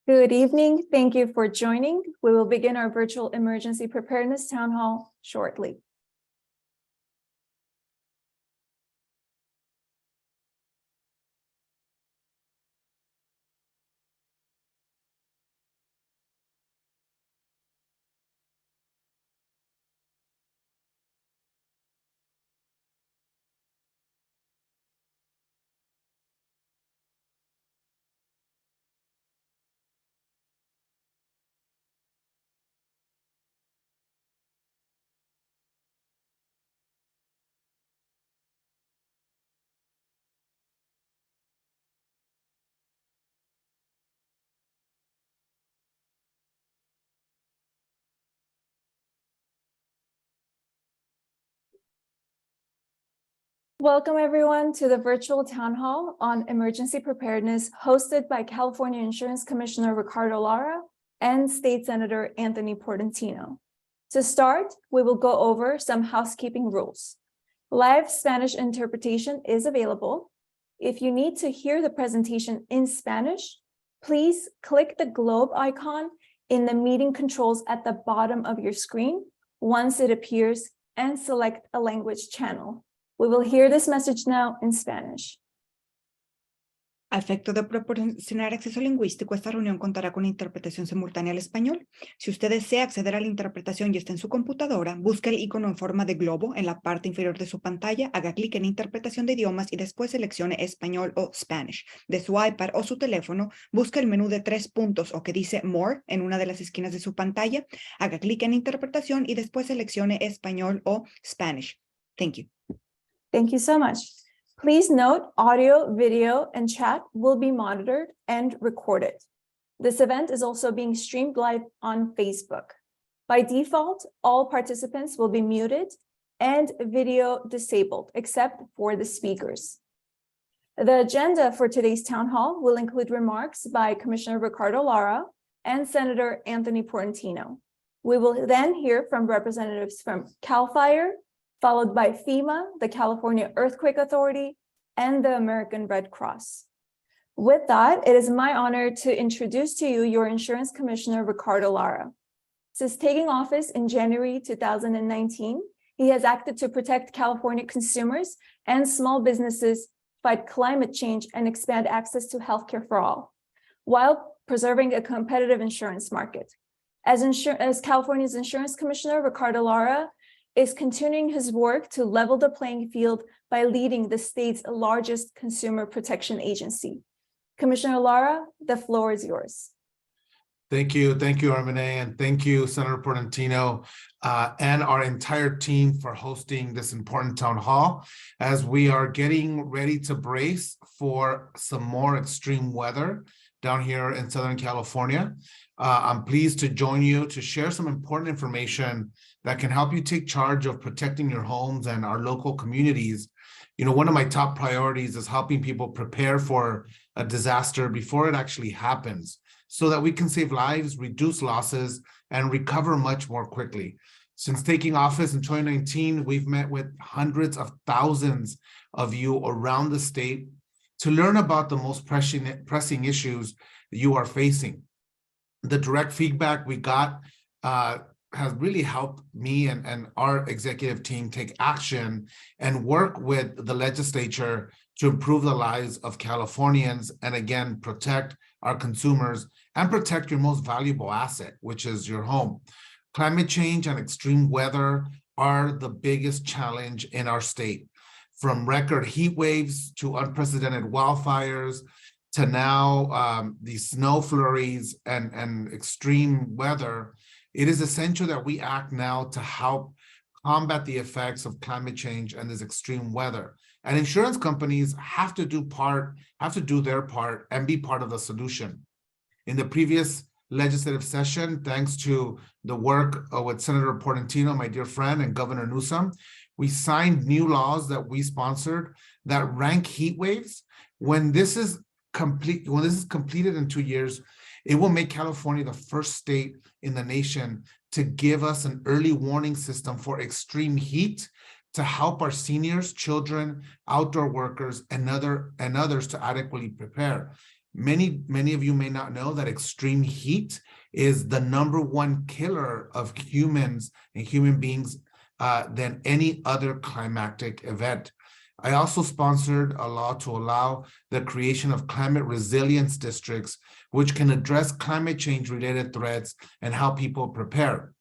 Good evening. Thank you for joining. We will begin our virtual emergency preparedness town hall shortly. Welcome everyone to the virtual town hall on emergency preparedness hosted by California Insurance Commissioner Ricardo Lara and State Senator Anthony Portantino. To start, we will go over some housekeeping rules. Live Spanish interpretation is available. If you need to hear the presentation in Spanish, please click the globe icon in the meeting controls at the bottom of your screen once it appears and select a language channel. We will hear this message now in Spanish. A efecto de proporcionar acceso lingüístico, esta reunión contará con interpretación simultánea al español. Si usted desea acceder a la interpretación y está en su computadora, busque el icono en forma de globo en la parte inferior de su pantalla, haga clic en interpretación de idiomas y después seleccione español o Spanish. De su iPad o su teléfono, busque el menú de 3 puntos o que dice More en una de las esquinas de su pantalla, haga clic en interpretación y después seleccione español o Spanish. Thank you. Thank you so much. Please note, audio, video, and chat will be monitored and recorded. This event is also being streamed live on Facebook. By default, all participants will be muted and video disabled, except for the speakers. The agenda for today's town hall will include remarks by Commissioner Ricardo Lara and Senator Anthony Portantino. We will then hear from representatives from CAL FIRE, followed by FEMA, the California Earthquake Authority, and the American Red Cross. With that, it is my honor to introduce to you your Insurance Commissioner, Ricardo Lara. Since taking office in January 2019, he has acted to protect California consumers and small businesses, fight climate change, and expand access to healthcare for all, while preserving a competitive insurance market. As California's Insurance Commissioner, Ricardo Lara is continuing his work to level the playing field by leading the state's largest consumer protection agency. Commissioner Lara, the floor is yours. Thank you, Armene, and thank you, Senator Portantino, and our entire team for hosting this important town hall as we are getting ready to brace for some more extreme weather down here in Southern California. I'm pleased to join you to share some important information that can help you take charge of protecting your homes and our local communities. You know, one of my top priorities is helping people prepare for a disaster before it actually happens so that we can save lives, reduce losses, and recover much more quickly. Since taking office in 2019, we've met with hundreds of thousands of you around the state to learn about the most pressing issues you are facing. The direct feedback we got has really helped me and our executive team take action and work with the legislature to improve the lives of Californians and again, protect our consumers and protect your most valuable asset, which is your home. Climate change and extreme weather are the biggest challenge in our state. From record heat waves to unprecedented wildfires to now these snow flurries and extreme weather, it is essential that we act now to help combat the effects of climate change and this extreme weather. And insurance companies have to do their part and be part of the solution. In the previous legislative session, thanks to the work with Senator Portantino, my dear friend, and Governor Newsom, we signed new laws that we sponsored that rank heat waves. When this is completed in 2 years, it will make California the first state in the nation to give us an early warning system for extreme heat to help our seniors, children, outdoor workers, and others to adequately prepare. Many of you may not know that extreme heat is the #1 killer of humans and human beings than any other climatic event. I also sponsored a law to allow the creation of climate resilience districts, which can address climate change related threats and how people prepare.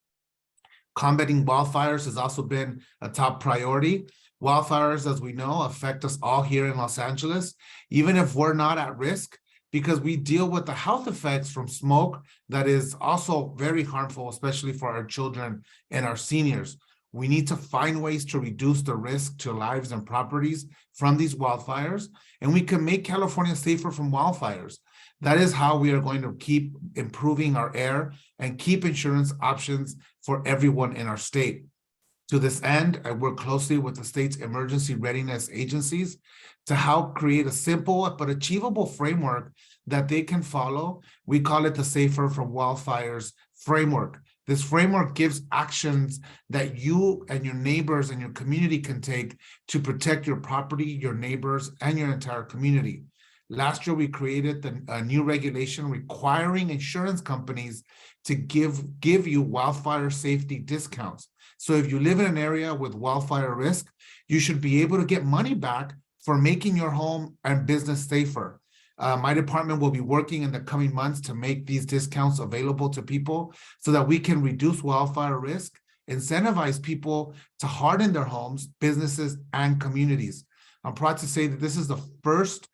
Combating wildfires has also been a top priority. Wildfires, as we know, affect us all here in Los Angeles, even if we're not at risk, because we deal with the health effects from smoke that is also very harmful, especially for our children and our seniors. We need to find ways to reduce the risk to lives and properties from these wildfires, and we can make California safer from wildfires. That is how we are going to keep improving our air and keep insurance options for everyone in our state. To this end, I work closely with the state's emergency readiness agencies to help create a simple but achievable framework that they can follow. We call it the Safer from Wildfires framework. This framework gives actions that you and your neighbors and your community can take to protect your property, your neighbors, and your entire community. Last year, we created a new regulation requiring insurance companies to give you wildfire safety discounts. So if you live in an area with wildfire risk, you should be able to get money back for making your home and business safer. My department will be working in the coming months to make these discounts available to people so that we can reduce wildfire risk, incentivize people to harden their homes, businesses, and communities. I'm proud to say that this is the first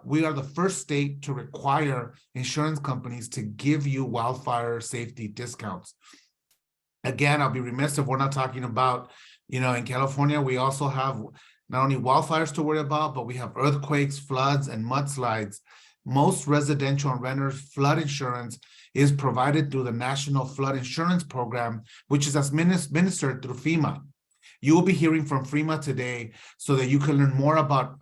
we are the first state to require insurance companies to give you wildfire safety discounts. Again, I'll be remiss if we're not talking about, in California, we also have not only wildfires to worry about, but we have earthquakes, floods, and mudslides. Most residential and renters flood insurance is provided through the National Flood Insurance Program, which is administered through FEMA. You will be hearing from FEMA today so that you can learn more about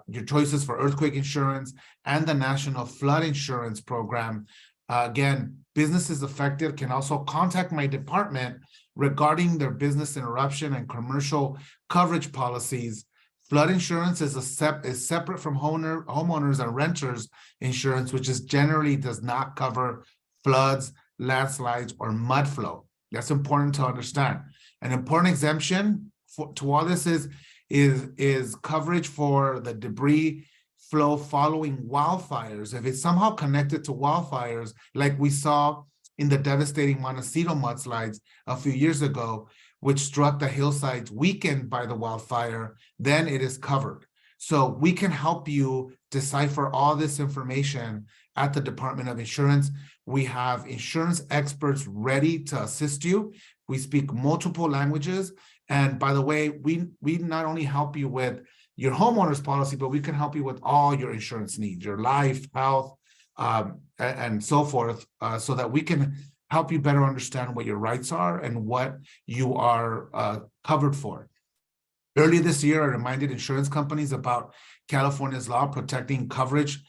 your choices for earthquake insurance and the National Flood Insurance Program. Again, businesses affected can also contact my department regarding their business interruption and commercial coverage policies. Flood insurance is separate from homeowners and renters insurance, which generally does not cover floods, landslides, or mud flow. That's important to understand. An important exemption to all this is coverage for the debris flow following wildfires. If it's somehow connected to wildfires, like we saw in the devastating Montecito mudslides a few years ago, which struck the hillsides weakened by the wildfire, then it is covered. So we can help you decipher all this information at the Department of Insurance. We have insurance experts ready to assist you. We speak multiple languages. And by the way, we not only help you with your homeowner's policy, but we can help you with all your insurance needs, your life, health, and so forth, so that we can help you better understand what your rights are and what you are covered for. Earlier this year, I reminded insurance companies about California's law protecting coverage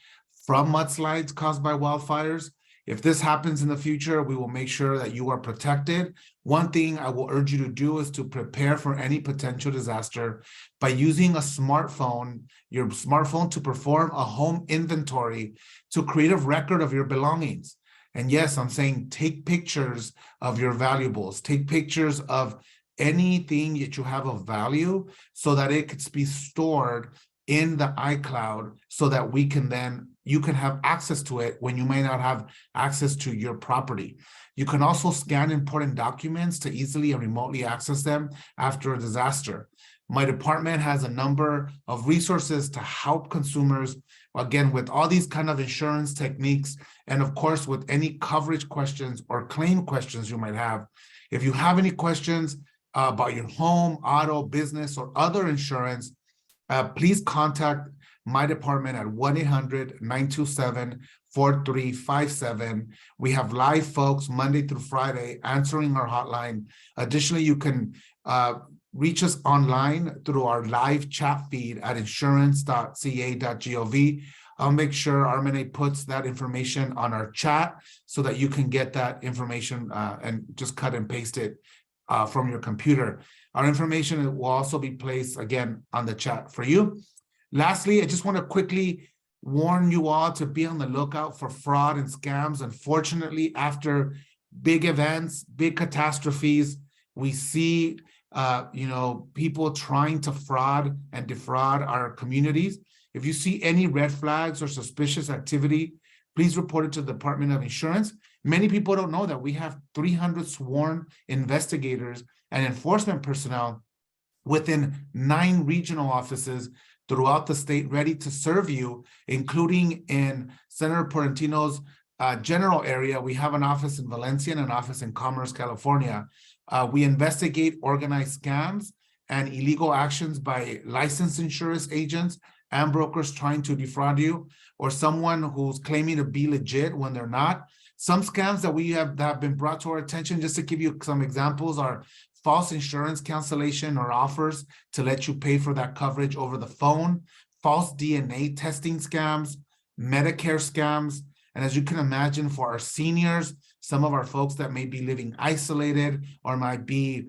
from mudslides caused by wildfires. If this happens in the future, we will make sure that you are protected. One thing I will urge you to do is to prepare for any potential disaster by using a smartphone, your smartphone, to perform a home inventory to create a record of your belongings. And yes, I'm saying take pictures of your valuables, take pictures of anything that you have of value so that it could be stored in the iCloud so that you can have access to it when you may not have access to your property. You can also scan important documents to easily and remotely access them after a disaster. My department has a number of resources to help consumers, again, with all these kind of insurance techniques, and of course, with any coverage questions or claim questions you might have. If you have any questions about your home, auto, business, or other insurance, please contact my department at 1-800-927-4357. We have live folks Monday through Friday answering our hotline. Additionally, you can reach us online through our live chat feed at insurance.ca.gov. I'll make sure Armene puts that information on our chat so that you can get that information and just cut and paste it from your computer. Our information will also be placed again on the chat for you. Lastly, I just want to quickly warn you all to be on the lookout for fraud and scams. Unfortunately, after big events, big catastrophes, we see people trying to fraud and defraud our communities. If you see any red flags or suspicious activity, please report it to the Department of Insurance. Many people don't know that we have 300 sworn investigators and enforcement personnel within 9 regional offices throughout the state ready to serve you, including in Senator Portantino's general area. We have an office in Valencia and an office in Commerce, California. We investigate organized scams and illegal actions by licensed insurance agents and brokers trying to defraud you, or someone who's claiming to be legit when they're not. Some scams that have been brought to our attention, just to give you some examples, are false insurance cancellation or offers to let you pay for that coverage over the phone, false DNA testing scams, Medicare scams. And as you can imagine, for our seniors, some of our folks that may be living isolated or might be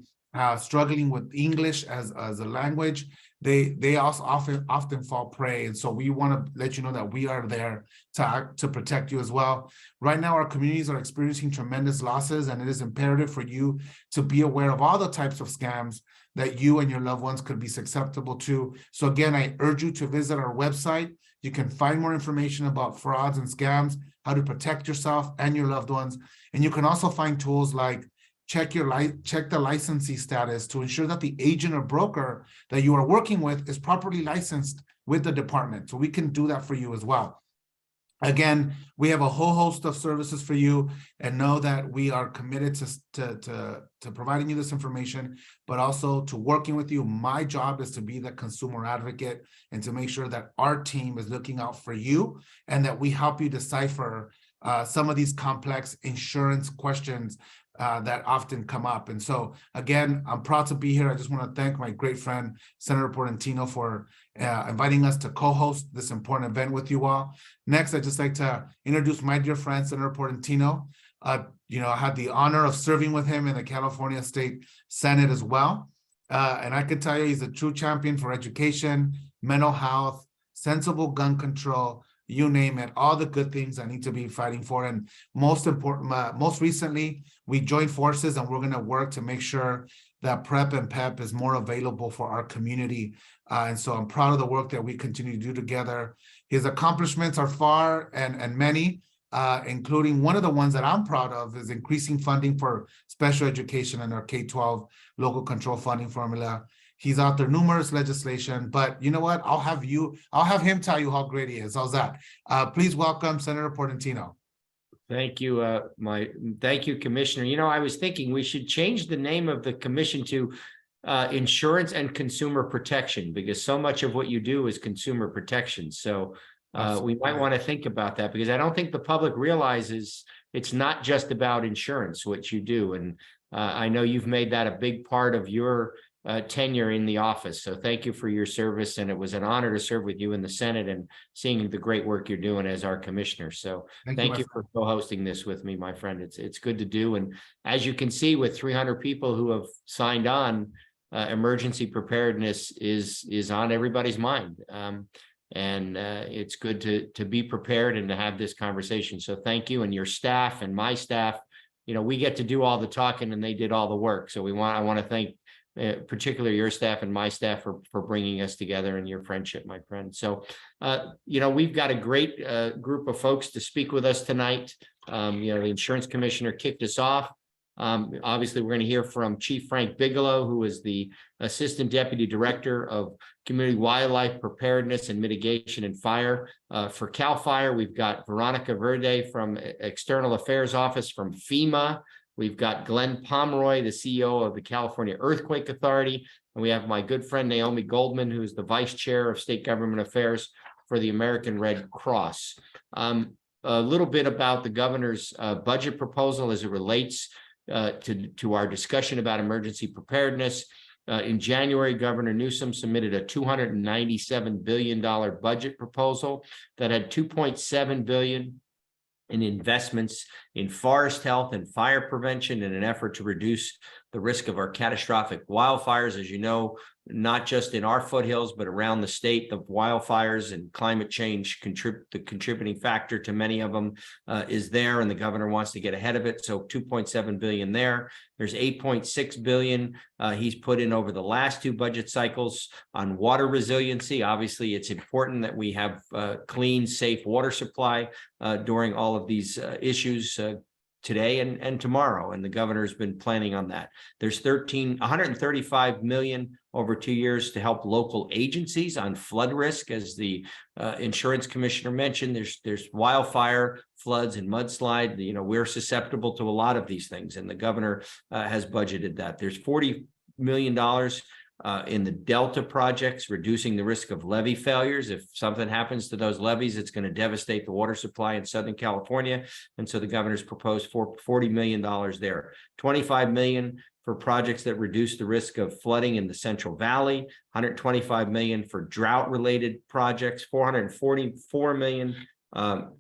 struggling with English as a language, they also often fall prey. And so we want to let you know that we are there to protect you as well. Right now, our communities are experiencing tremendous losses, and it is imperative for you to be aware of all the types of scams that you and your loved ones could be susceptible to. So again, I urge you to visit our website. You can find more information about frauds and scams, how to protect yourself and your loved ones. And you can also find tools like check the licensee status to ensure that the agent or broker that you are working with is properly licensed with the department. So we can do that for you as well. Again, we have a whole host of services for you, and know that we are committed to providing you this information, but also to working with you. My job is to be the consumer advocate and to make sure that our team is looking out for you and that we help you decipher some of these complex insurance questions that often come up. And so, again, I'm proud to be here. I just want to thank my great friend, Senator Portantino, for inviting us to co-host this important event with you all. Next, I'd just like to introduce my dear friend, Senator Portantino. I had the honor of serving with him in the California State Senate as well. And I can tell you, he's a true champion for education, mental health, sensible gun control, you name it, all the good things I need to be fighting for. And most recently, we joined forces, and we're going to work to make sure that PrEP and PEP is more available for our community. And so I'm proud of the work that we continue to do together. His accomplishments are far and many, including one of the ones that I'm proud of is increasing funding for special education in our K-12 local control funding formula. He's authored numerous legislation, but you know what? I'll have him tell you how great he is. How's that? Please welcome Senator Portantino. Thank you, thank you, Commissioner. I was thinking we should change the name of the commission to Insurance and Consumer Protection, because so much of what you do is consumer protection. So we might want to think about that, because I don't think the public realizes it's not just about insurance, what you do. And I know you've made that a big part of your tenure in the office. So thank you for your service. And it was an honor to serve with you in the Senate and seeing the great work you're doing as our commissioner. So thank you for co-hosting this with me, my friend. It's good to do. And as you can see, with 300 people who have signed on, emergency preparedness is on everybody's mind. And it's good to be prepared and to have this conversation. So thank you, and your staff and my staff. We get to do all the talking and they did all the work. So I want to thank particularly your staff and my staff for bringing us together, and your friendship, my friend. So, we've got a great group of folks to speak with us tonight. The insurance commissioner kicked us off. Obviously, we're going to hear from Chief Frank Bigelow, who is the Assistant Deputy Director of Community Wildlife Preparedness and Mitigation and Fire for CAL FIRE. We've got Veronica Verde from External Affairs Office from FEMA. We've got Glenn Pomeroy, the CEO of the California Earthquake Authority. And we have my good friend, Naomi Goldman, who's the Vice Chair of State Government Affairs for the American Red Cross. A little bit about the governor's budget proposal as it relates to our discussion about emergency preparedness. In January, Governor Newsom submitted a $297 billion budget proposal that had $2.7 billion in investments in forest health and fire prevention in an effort to reduce the risk of our catastrophic wildfires. As you know, not just in our foothills, but around the state. The wildfires and climate change the contributing factor to many of them is there, and the governor wants to get ahead of it. So 2.7 billion there. There's 8.6 billion he's put in over the last two budget cycles on water resiliency. Obviously, it's important that we have clean, safe water supply during all of these issues today and tomorrow, and the governor's been planning on that. There's 135 million over 2 years to help local agencies on flood risk, as the insurance commissioner mentioned. There's wildfire, floods, and mudslide. You know, we're susceptible to a lot of these things, and the governor has budgeted that. There's $40 million in the Delta projects, reducing the risk of levee failures. If something happens to those levees, it's going to devastate the water supply in Southern California. And so the governor's proposed $40 million there. $25 million for projects that reduce the risk of flooding in the Central Valley, $125 million for drought-related projects, $444 million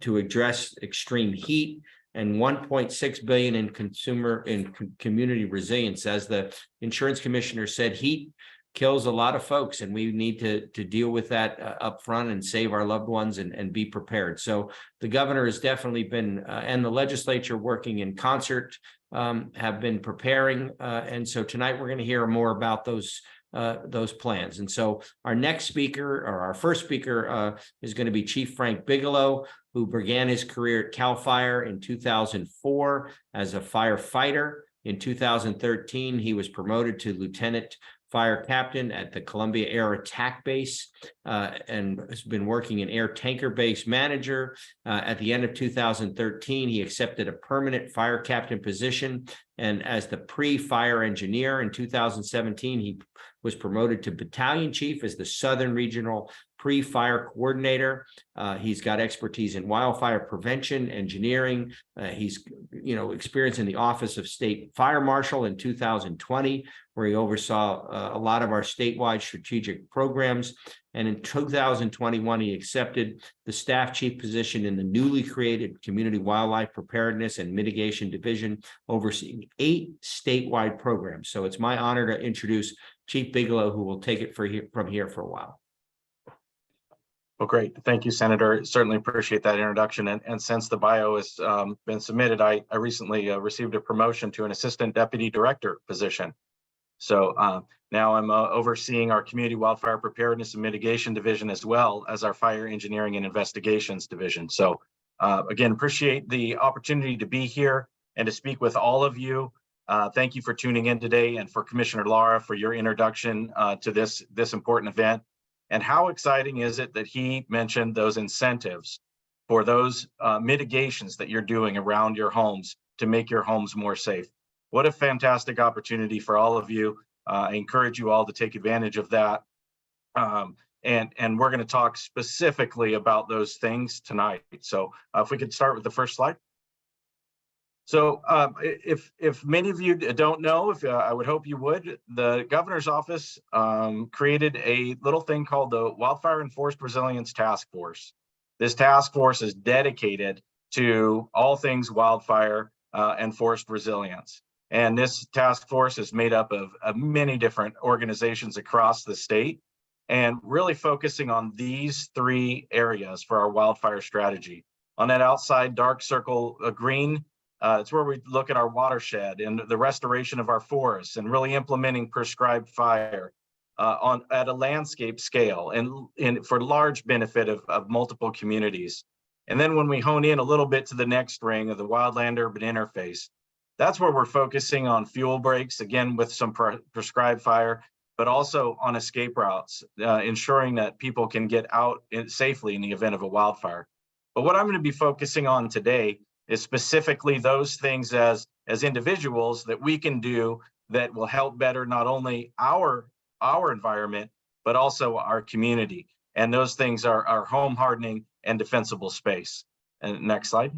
to address extreme heat, and $1.6 billion in community resilience. As the insurance commissioner said, heat kills a lot of folks, and we need to deal with that up front and save our loved ones and be prepared. So the governor has definitely been, and the legislature working in concert, have been preparing. And so tonight we're going to hear more about those plans. And so our next speaker, or our first speaker, is going to be Chief Frank Bigelow, who began his career at CAL FIRE in 2004 as a firefighter. In 2013, he was promoted to lieutenant fire captain at the Columbia Air Attack Base, and has been working in air tanker base manager. At the end of 2013, he accepted a permanent fire captain position, and as the pre-fire engineer in 2017, he was promoted to battalion chief as the Southern Regional pre-fire coordinator. He's got expertise in wildfire prevention, engineering. He's, experience in the Office of State Fire Marshal in 2020, where he oversaw a lot of our statewide strategic programs. And in 2021, he accepted the staff chief position in the newly created Community Wildlife Preparedness and Mitigation Division, overseeing 8 statewide programs. So it's my honor to introduce Chief Bigelow, who will take it from here for a while. Well, great. Thank you, Senator. Certainly appreciate that introduction. And since the bio has been submitted, I recently received a promotion to an assistant deputy director position. So now I'm overseeing our Community Wildfire Preparedness and Mitigation Division, as well as our Fire Engineering and Investigations Division. So again, appreciate the opportunity to be here and to speak with all of you. Thank you for tuning in today, and for Commissioner Lara for your introduction to this important event. And how exciting is it that he mentioned those incentives for those mitigations that you're doing around your homes to make your homes more safe. What a fantastic opportunity for all of you. I encourage you all to take advantage of that. And we're going to talk specifically about those things tonight. So if we could start with the first slide. So if many of you don't know, I would hope you would, the governor's office created a little thing called the Wildfire and Forest Resilience Task Force. This task force is dedicated to all things wildfire and forest resilience. And this task force is made up of many different organizations across the state, and really focusing on these 3 areas for our wildfire strategy. On that outside dark circle, green, it's where we look at our watershed and the restoration of our forests, and really implementing prescribed fire at a landscape scale and for large benefit of multiple communities. And then when we hone in a little bit to the next ring of the wildland urban interface, that's where we're focusing on fuel breaks, again with some prescribed fire, but also on escape routes, ensuring that people can get out safely in the event of a wildfire. But what I'm going to be focusing on today is specifically those things as individuals that we can do that will help better not only our environment, but also our community. And those things are home hardening and defensible space. And next slide.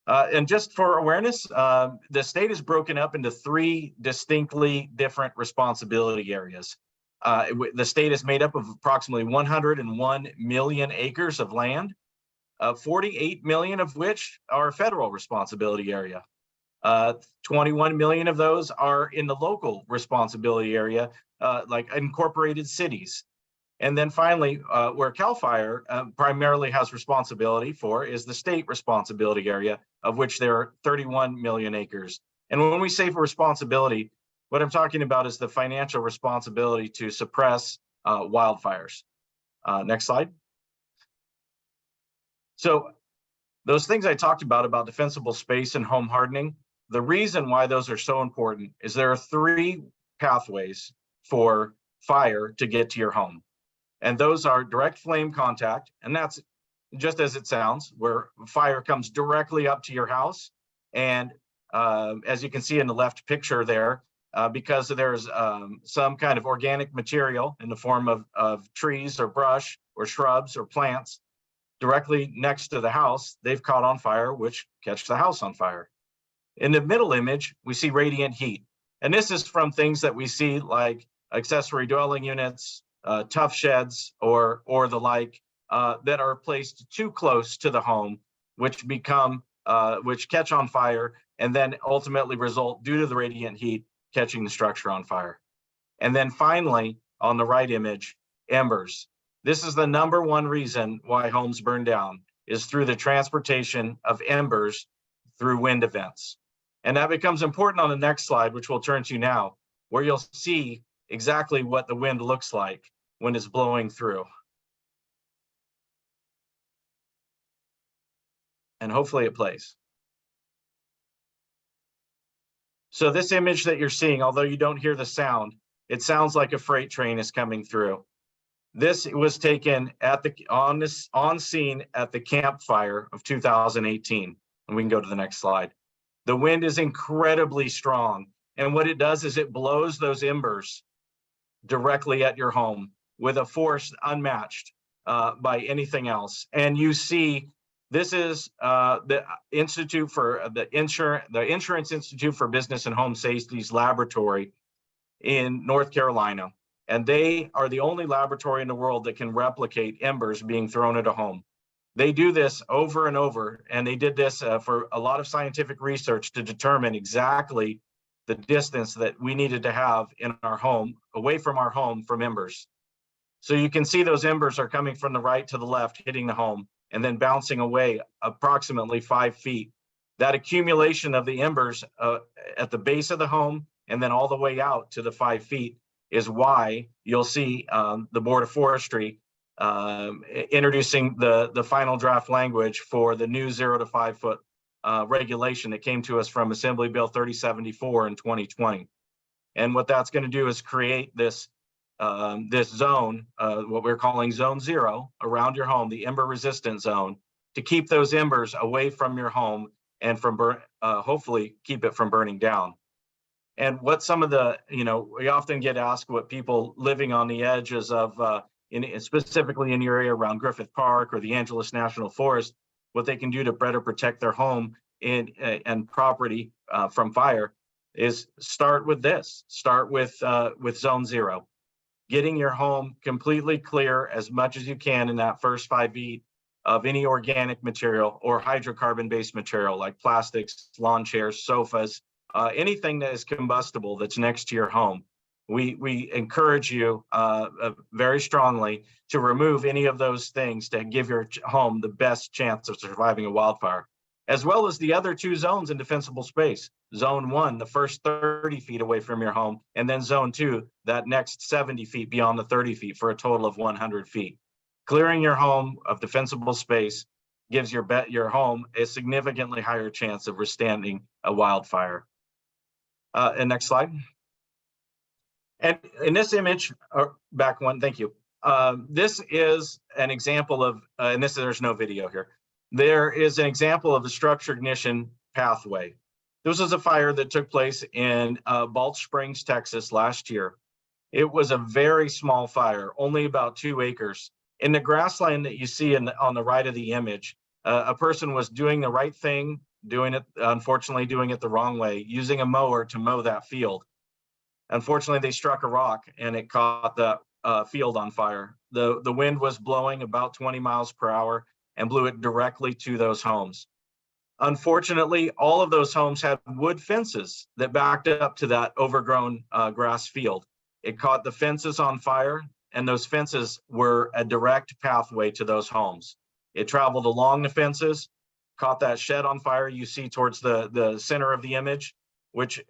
And just for awareness, the state is broken up into 3 distinctly different responsibility areas. The state is made up of approximately 101 million acres of land, 48 million of which are federal responsibility area. 21 million of those are in the local responsibility area, like incorporated cities. And then finally, where CAL FIRE primarily has responsibility for is the state responsibility area, of which there are 31 million acres. And when we say for responsibility, what I'm talking about is the financial responsibility to suppress wildfires. Next slide. So those things I talked about defensible space and home hardening, the reason why those are so important is there are 3 pathways for fire to get to your home. And those are direct flame contact, and that's just as it sounds, where fire comes directly up to your house. And as you can see in the left picture there, because there's some kind of organic material in the form of trees or brush or shrubs or plants directly next to the house, they've caught on fire, which catch the house on fire. In the middle image, we see radiant heat. And this is from things that we see like accessory dwelling units, tough sheds, or the like, that are placed too close to the home, which catch on fire and then ultimately result, due to the radiant heat, catching the structure on fire. And then finally, on the right image, embers. This is the #1 reason why homes burn down, is through the transportation of embers through wind events. And that becomes important on the next slide, which we'll turn to now, where you'll see exactly what the wind looks like when it's blowing through. And hopefully it plays. So this image that you're seeing, although you don't hear the sound, it sounds like a freight train is coming through. This was taken at on scene at the campfire of 2018. And we can go to the next slide. The wind is incredibly strong. And what it does is it blows those embers directly at your home with a force unmatched by anything else. And you see, this is the Insurance Institute for Business and Home Safety's laboratory in North Carolina. And they are the only laboratory in the world that can replicate embers being thrown at a home. They do this over and over, and they did this for a lot of scientific research to determine exactly the distance that we needed to have in our home, away from our home, from embers. So you can see those embers are coming from the right to the left, hitting the home, and then bouncing away approximately 5 feet. That accumulation of the embers at the base of the home and then all the way out to the 5 feet is why you'll see the Board of Forestry introducing the final draft language for the new 0 to 5 foot regulation that came to us from Assembly Bill 3074 in 2020. And what that's going to do is create this zone, what we're calling Zone 0, around your home, the ember resistant zone, to keep those embers away from your home and from hopefully keep it from burning down. And what some of the, we often get asked what people living on the edges of, specifically in your area around Griffith Park or the Angeles National Forest, what they can do to better protect their home and property from fire is start with this. Start with Zone 0. Getting your home completely clear as much as you can in that first 5 feet of any organic material or hydrocarbon-based material like plastics, lawn chairs, sofas, anything that is combustible that's next to your home. We encourage you very strongly to remove any of those things to give your home the best chance of surviving a wildfire, as well as the other 2 zones in defensible space. Zone 1, the first 30 feet away from your home, and then Zone 2, that next 70 feet beyond the 30 feet for a total of 100 feet. Clearing your home of defensible space gives your home a significantly higher chance of withstanding a wildfire. And next slide. And in this image, or back one, thank you. This is an example of, and there's no video here. There is an example of the structure ignition pathway. This was a fire that took place in Balch Springs, Texas last year. It was a very small fire, only about 2 acres. In the grassland that you see on the right of the image, a person was doing the right thing, unfortunately doing it the wrong way, using a mower to mow that field. Unfortunately, they struck a rock and it caught the field on fire. The wind was blowing about 20 miles per hour and blew it directly to those homes. Unfortunately, all of those homes had wood fences that backed up to that overgrown grass field. it caught the fences on fire, and those fences were a direct pathway to those homes. It traveled along the fences, caught that shed on fire you see towards the center of the image, which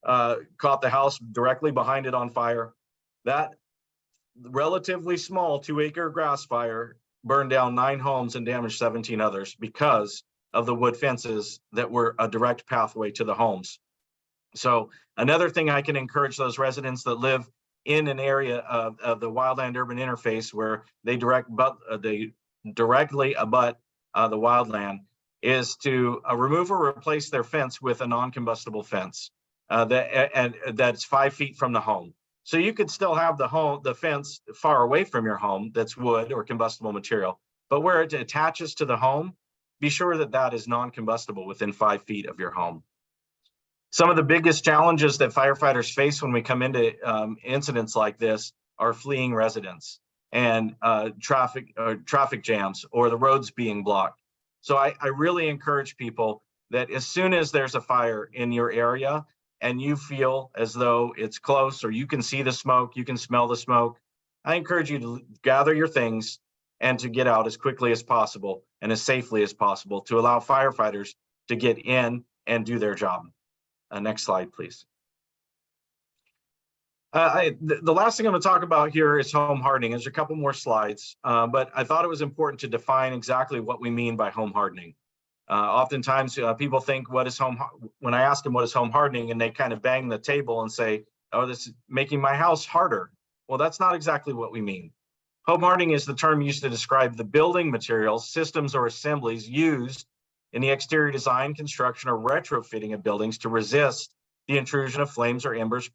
caught the house directly behind it on fire. That relatively small 2-acre grass fire burned down 9 homes and damaged 17 others because of the wood fences that were a direct pathway to the homes. So another thing I can encourage those residents that live in an area of the wildland urban interface where they directly abut the wildland is to remove or replace their fence with a non-combustible fence that's 5 feet from the home. So you could still have the fence far away from your home that's wood or combustible material, but where it attaches to the home, be sure that that is non-combustible within 5 feet of your home. Some of the biggest challenges that firefighters face when we come into incidents like this are fleeing residents and traffic jams or the roads being blocked. So I really encourage people that as soon as there's a fire in your area and you feel as though it's close or you can see the smoke, you can smell the smoke, I encourage you to gather your things and to get out as quickly as possible and as safely as possible to allow firefighters to get in and do their job. Next slide, please. The last thing I'm going to talk about here is home hardening. There's a couple more slides, but I thought it was important to define exactly what we mean by home hardening. Oftentimes people think, when I ask them what is home hardening, and they kind of bang the table and say, oh, this is making my house harder. Well, that's not exactly what we mean. Home hardening is the term used to describe the building materials, systems, or assemblies used in the exterior design, construction, or retrofitting of buildings to resist the intrusion of flames or embers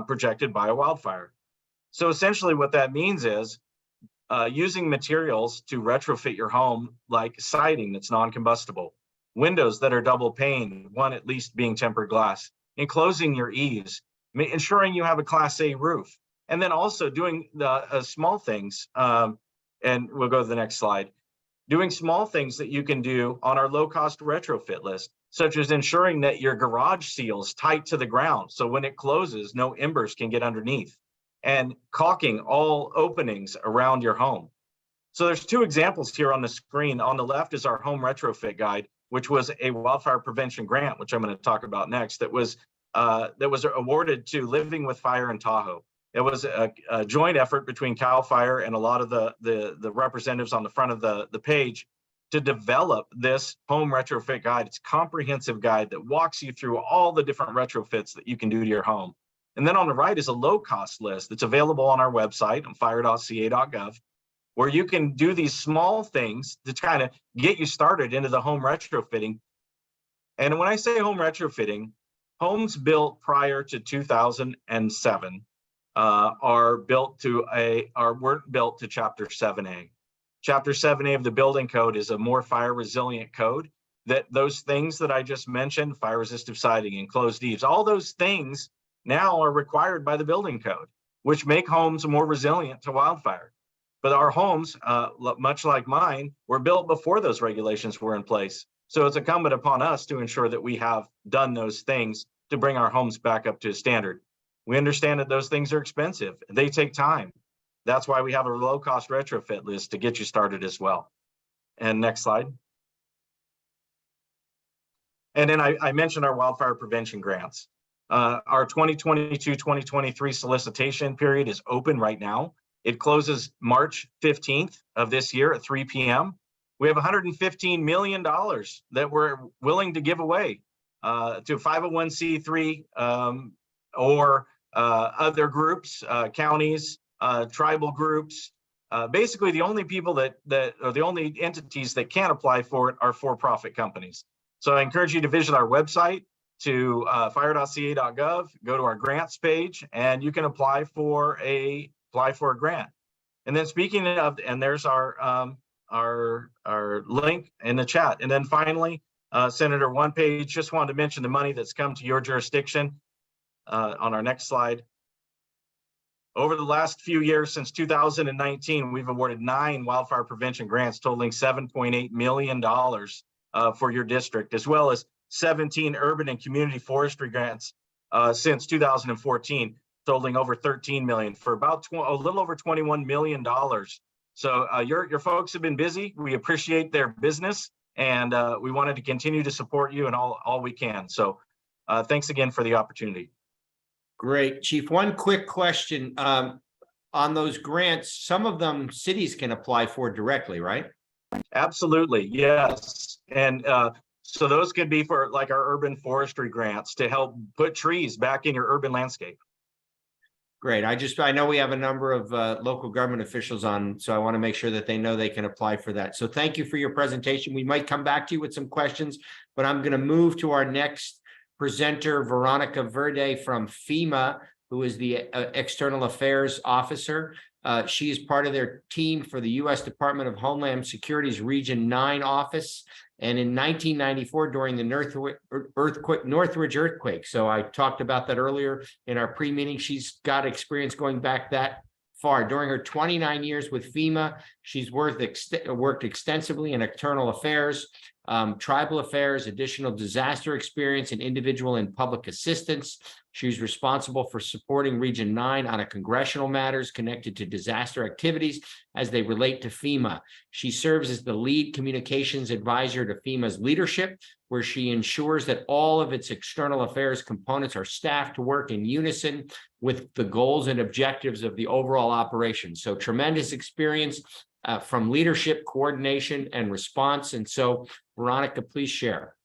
projected by a wildfire. So essentially what that means is using materials to retrofit your home, like siding that's non-combustible, windows that are double pane, one at least being tempered glass, enclosing your eaves, ensuring you have a Class A roof, and then also doing the small things, and we'll go to the next slide, doing small things that you can do on our low-cost retrofit list, such as ensuring that your garage seals tight to the ground so when it closes, no embers can get underneath, and caulking all openings around your home. So there's 2 examples here on the screen. On the left is our home retrofit guide, which was a wildfire prevention grant, which I'm going to talk about next, that was awarded to Living with Fire in Tahoe. It was a joint effort between CAL FIRE and a lot of the representatives on the front of the page to develop this home retrofit guide. It's a comprehensive guide that walks you through all the different retrofits that you can do to your home. And then on the right is a low-cost list that's available on our website on fire.ca.gov, where you can do these small things to kind of get you started into the home retrofitting. And when I say home retrofitting, homes built prior to 2007 weren't built to Chapter 7A. Chapter 7A of the building code is a more fire resilient code. That those things that I just mentioned, fire resistive siding, enclosed eaves, all those things now are required by the building code, which make homes more resilient to wildfire. But our homes, much like mine, were built before those regulations were in place. So it's incumbent upon us to ensure that we have done those things to bring our homes back up to standard. We understand that those things are expensive. They take time. That's why we have a low-cost retrofit list to get you started as well. And next slide. And then I mentioned our wildfire prevention grants. Our 2022-2023 solicitation period is open right now. It closes March 15th of this year at 3 p.m. We have $115 million that we're willing to give away to 501c3 or other groups, counties, tribal groups. Basically, the only people that are the only entities that can apply for it are for-profit companies. So I encourage you to visit our website to fire.ca.gov, go to our grants page, and you can apply for a grant. And then speaking of, and there's our link in the chat. And then finally, Senator, one page, just wanted to mention the money that's come to your jurisdiction on our next slide. Over the last few years, since 2019, we've awarded 9 wildfire prevention grants totaling $7.8 million for your district, as well as 17 urban and community forestry grants since 2014, totaling over 13 million for about a little over $21 million. So your folks have been busy. We appreciate their business, and we wanted to continue to support you in all we can. So thanks again for the opportunity. Great. Chief, one quick question. On those grants, some of them cities can apply for directly, right? Absolutely, yes. And so those could be for like our urban forestry grants to help put trees back in your urban landscape. Great. I know we have a number of local government officials on, so I want to make sure that they know they can apply for that. So thank you for your presentation. We might come back to you with some questions, but I'm going to move to our next presenter, Veronica Verde from FEMA, who is the External Affairs Officer. She is part of their team for the U.S. Department of Homeland Security's Region 9 office. And in 1994, during the Northridge earthquake, so I talked about that earlier in our pre-meeting, she's got experience going back that far. During her 29 years with FEMA, she's worked extensively in external affairs, tribal affairs, additional disaster experience, and individual and public assistance. She's responsible for supporting Region 9 on a congressional matters connected to disaster activities as they relate to FEMA. She serves as the lead communications advisor to FEMA's leadership, where she ensures that all of its external affairs components are staffed to work in unison with the goals and objectives of the overall operation. So tremendous experience from leadership, coordination, and response. And so, Veronica, please share.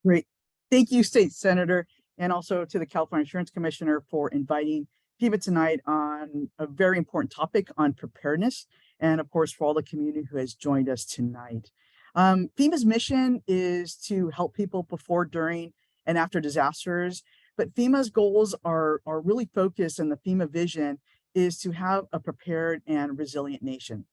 Great. Thank you, State Senator, and also to the California Insurance Commissioner for inviting FEMA tonight on a very important topic on preparedness, and of course, for all the community who has joined us tonight. FEMA's mission is to help people before, during, and after disasters, but FEMA's goals are really focused, and the FEMA vision is to have a prepared and resilient nation.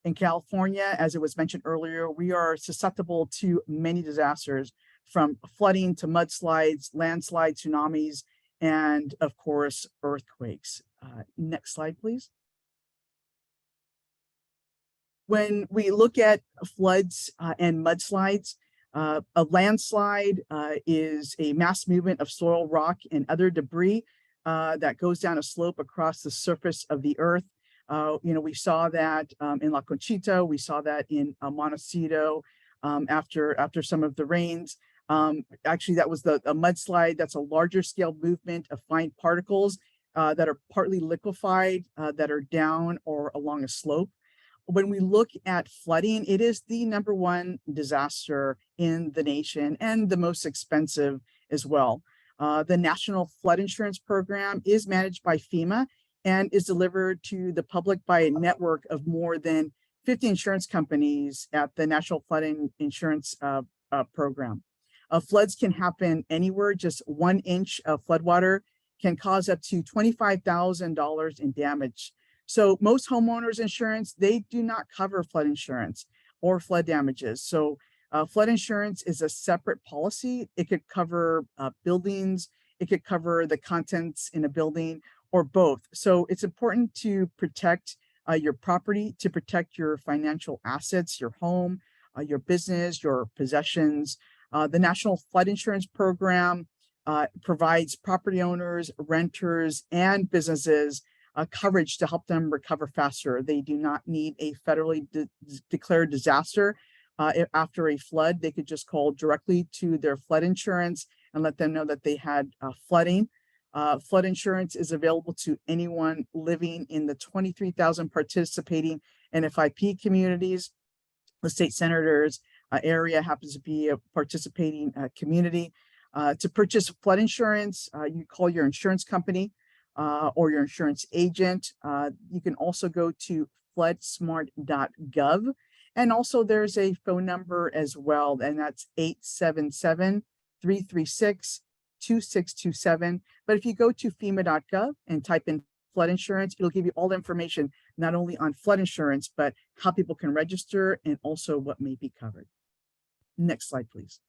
In California, as it was mentioned earlier, we are susceptible to many disasters, from flooding to mudslides, landslides, tsunamis, and of course, earthquakes. Next slide, please. When we look at floods and mudslides, a landslide is a mass movement of soil, rock, and other debris that goes down a slope across the surface of the earth. We saw that in La Conchita, we saw that in Montecito after some of the rains. Actually, that was a mudslide. That's a larger scale movement of fine particles that are partly liquefied, that are down or along a slope. When we look at flooding, it is the #1 disaster in the nation and the most expensive as well. The National Flood Insurance Program is managed by FEMA and is delivered to the public by a network of more than 50 insurance companies at the National Flood Insurance Program. Floods can happen anywhere. Just 1 inch of floodwater can cause up to $25,000 in damage. So most homeowners insurance, they do not cover flood insurance or flood damages. So flood insurance is a separate policy. It could cover buildings, it could cover the contents in a building, or both. So it's important to protect your property, to protect your financial assets, your home, your business, your possessions. The National Flood Insurance Program provides property owners, renters, and businesses coverage to help them recover faster. They do not need a federally declared disaster after a flood. They could just call directly to their flood insurance and let them know that they had flooding. Flood insurance is available to anyone living in the 23,000 participating NFIP communities. The state senator's area happens to be a participating community. To purchase flood insurance, you call your insurance company or your insurance agent. You can also go to floodsmart.gov. And also there's a phone number as well, and that's 877-336-2627. But if you go to FEMA.gov and type in flood insurance, it'll give you all the information, not only on flood insurance, but how people can register and also what may be covered. Next slide, please.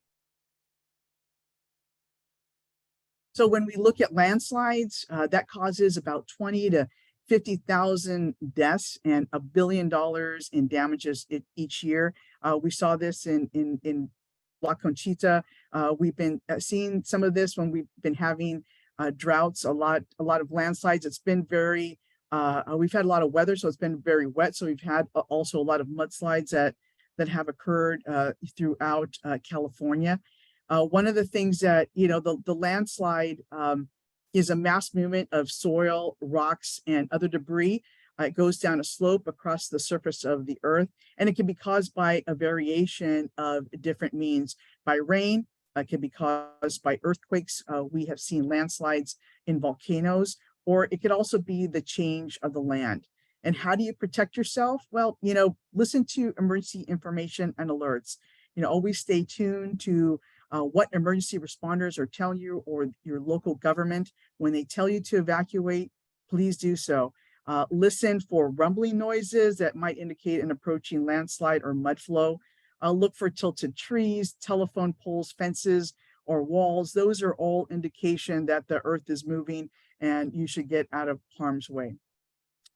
So when we look at landslides, that causes about 20 to 50,000 deaths and $1 billion in damages each year. We saw this in La Conchita. We've been seeing some of this when we've been having droughts, a lot of landslides. It's been very, we've had a lot of weather, so it's been very wet. So we've had also a lot of mudslides that have occurred throughout California. One of the things that, the landslide is a mass movement of soil, rocks, and other debris. It goes down a slope across the surface of the earth, and it can be caused by a variation of different means. By rain, it can be caused by earthquakes. We have seen landslides in volcanoes, or it could also be the change of the land. And how do you protect yourself? Well, listen to emergency information and alerts. Always stay tuned to what emergency responders are telling you, or your local government. When they tell you to evacuate, please do so. Listen for rumbling noises that might indicate an approaching landslide or mud flow. Look for tilted trees, telephone poles, fences, or walls. Those are all indication that the earth is moving and you should get out of harm's way.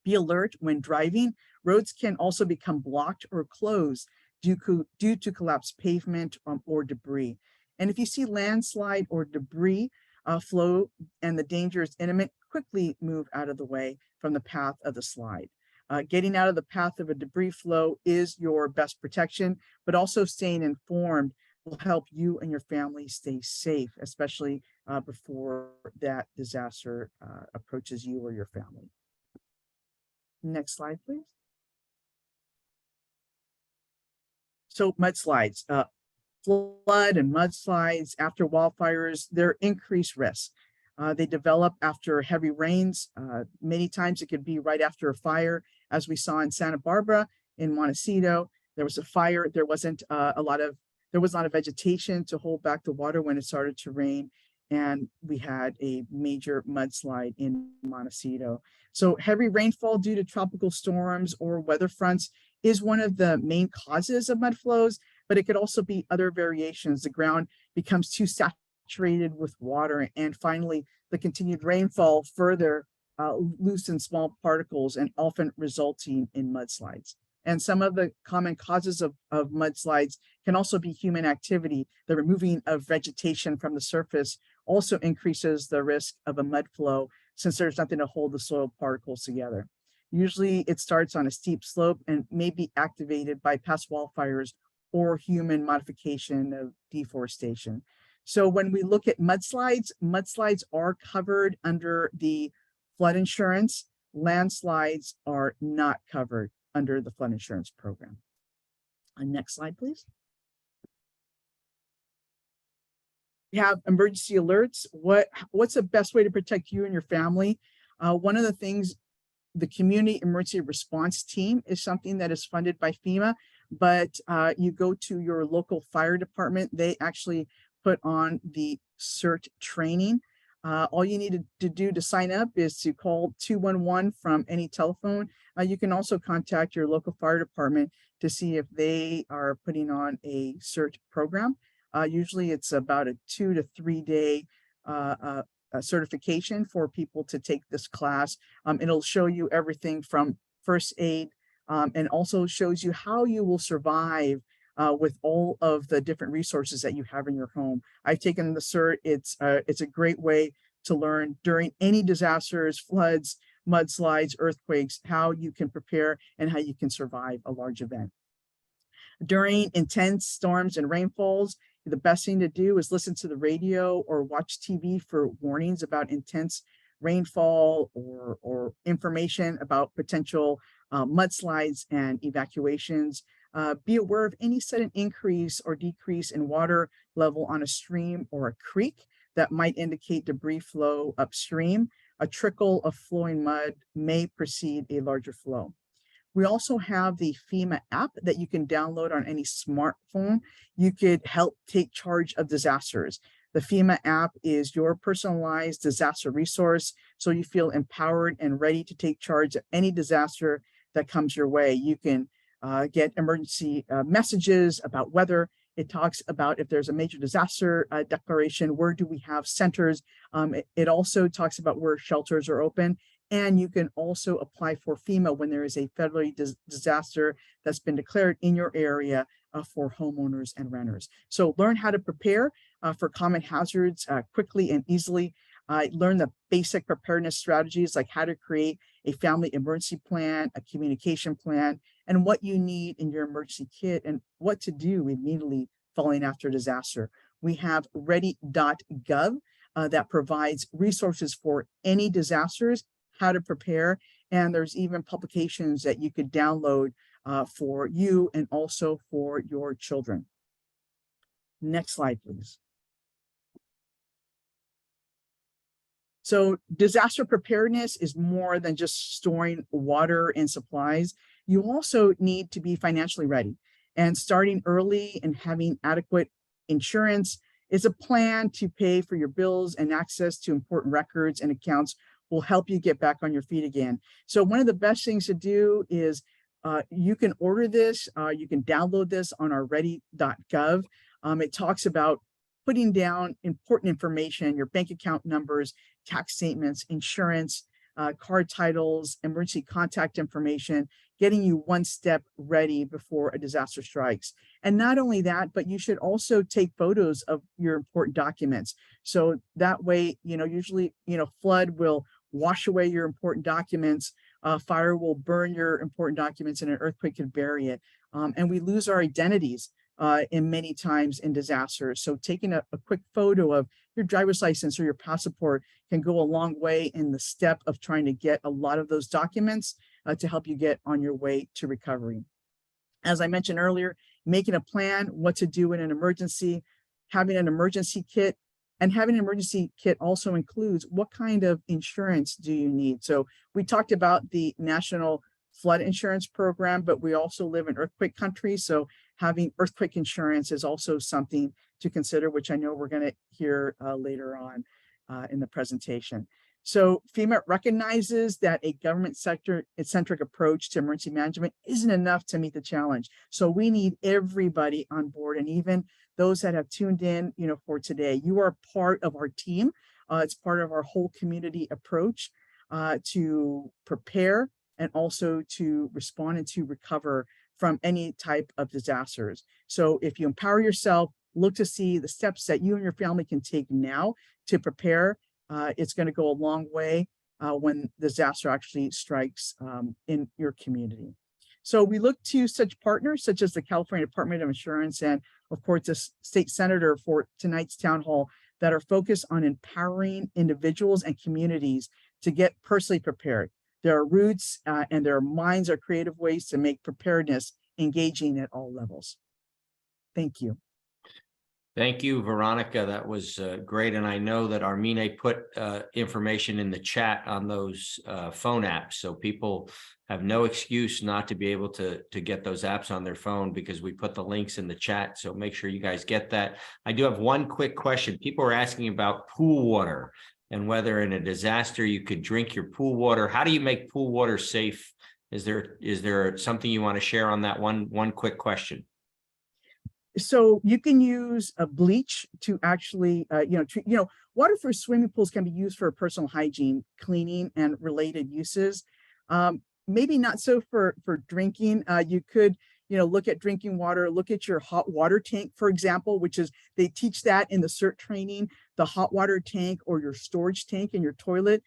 Be alert when driving. Roads can also become blocked or closed due to collapsed pavement or debris. And if you see landslide or debris flow and the danger is imminent, quickly move out of the way from the path of the slide. Getting out of the path of a debris flow is your best protection, but also staying informed will help you and your family stay safe, especially before that disaster approaches you or your family. Next slide, please. So mudslides, flood and mudslides after wildfires, they're increased risk. They develop after heavy rains. Many times it could be right after a fire, as we saw in Santa Barbara, in Montecito. There was a fire. There was not a vegetation to hold back the water when it started to rain, and we had a major mudslide in Montecito. So heavy rainfall due to tropical storms or weather fronts is one of the main causes of mud flows, but it could also be other variations. The ground becomes too saturated with water, and finally the continued rainfall further loosens small particles and often resulting in mudslides. And some of the common causes of mudslides can also be human activity. The removing of vegetation from the surface also increases the risk of a mud flow, since there's nothing to hold the soil particles together. Usually it starts on a steep slope and may be activated by past wildfires or human modification of deforestation. So when we look at mudslides, mudslides are covered under the flood insurance. Landslides are not covered under the flood insurance program. Next slide, please. We have emergency alerts. What's the best way to protect you and your family? One of the things, the community emergency response team is something that is funded by FEMA, but you go to your local fire department. They actually put on the CERT training. All you need to do to sign up is to call 211 from any telephone. You can also contact your local fire department to see if they are putting on a CERT program. Usually it's about a 2 to 3 day certification for people to take this class. It'll show you everything from first aid and also shows you how you will survive with all of the different resources that you have in your home. I've taken the CERT. It's a great way to learn during any disasters, floods, mudslides, earthquakes, how you can prepare and how you can survive a large event. During intense storms and rainfalls, the best thing to do is listen to the radio or watch TV for warnings about intense rainfall or information about potential mudslides and evacuations. Be aware of any sudden increase or decrease in water level on a stream or a creek that might indicate debris flow upstream. A trickle of flowing mud may precede a larger flow. We also have the FEMA app that you can download on any smartphone. You could help take charge of disasters. The FEMA app is your personalized disaster resource, so you feel empowered and ready to take charge of any disaster that comes your way. You can get emergency messages about weather. It talks about if there's a major disaster declaration, where do we have centers? It also talks about where shelters are open. And you can also apply for FEMA when there is a federally disaster that's been declared in your area for homeowners and renters. So learn how to prepare for common hazards quickly and easily. learn the basic preparedness strategies like how to create a family emergency plan, a communication plan, and what you need in your emergency kit and what to do immediately following after a disaster. We have ready.gov that provides resources for any disasters, how to prepare, and there's even publications that you could download for you and also for your children. Next slide, please. So disaster preparedness is more than just storing water and supplies. You also need to be financially ready, and starting early and having adequate insurance is a plan to pay for your bills, and access to important records and accounts will help you get back on your feet again. So one of the best things to do is you can order this, you can download this on our ready.gov. It talks about putting down important information, your bank account numbers, tax statements, insurance, card titles, emergency contact information, getting you one step ready before a disaster strikes. And not only that, but you should also take photos of your important documents. So that way, usually, flood will wash away your important documents, fire will burn your important documents, and an earthquake could bury it. And we lose our identities in many times in disasters. So taking a quick photo of your driver's license or your passport can go a long way in the step of trying to get a lot of those documents to help you get on your way to recovery. As I mentioned earlier, making a plan, what to do in an emergency, having an emergency kit, and having an emergency kit also includes what kind of insurance do you need. So we talked about the National Flood Insurance Program, but we also live in earthquake country. So having earthquake insurance is also something to consider, which I know we're going to hear later on in the presentation. So FEMA recognizes that a government sector-centric approach to emergency management isn't enough to meet the challenge. So we need everybody on board, and even those that have tuned in, for today. You are part of our team. It's part of our whole community approach to prepare and also to respond and to recover from any type of disasters. So if you empower yourself, look to see the steps that you and your family can take now to prepare. It's going to go a long way when disaster actually strikes in your community. So we look to such partners such as the California Department of Insurance and, of course, the state senator for tonight's town hall that are focused on empowering individuals and communities to get personally prepared. There are roots and their minds are creative ways to make preparedness engaging at all levels. Thank you. Thank you, Veronica. That was great. And I know that Armine put information in the chat on those phone apps. So people have no excuse not to be able to get those apps on their phone because we put the links in the chat. So make sure you guys get that. I do have one quick question. People are asking about pool water and whether in a disaster you could drink your pool water. How do you make pool water safe? Is there something you want to share on that one quick question? So you can use a bleach to actually, water for swimming pools can be used for personal hygiene, cleaning, and related uses. Maybe not so for drinking. You could, look at drinking water, look at your hot water tank, for example, which is, they teach that in the CERT training, the hot water tank or your storage tank in your toilet,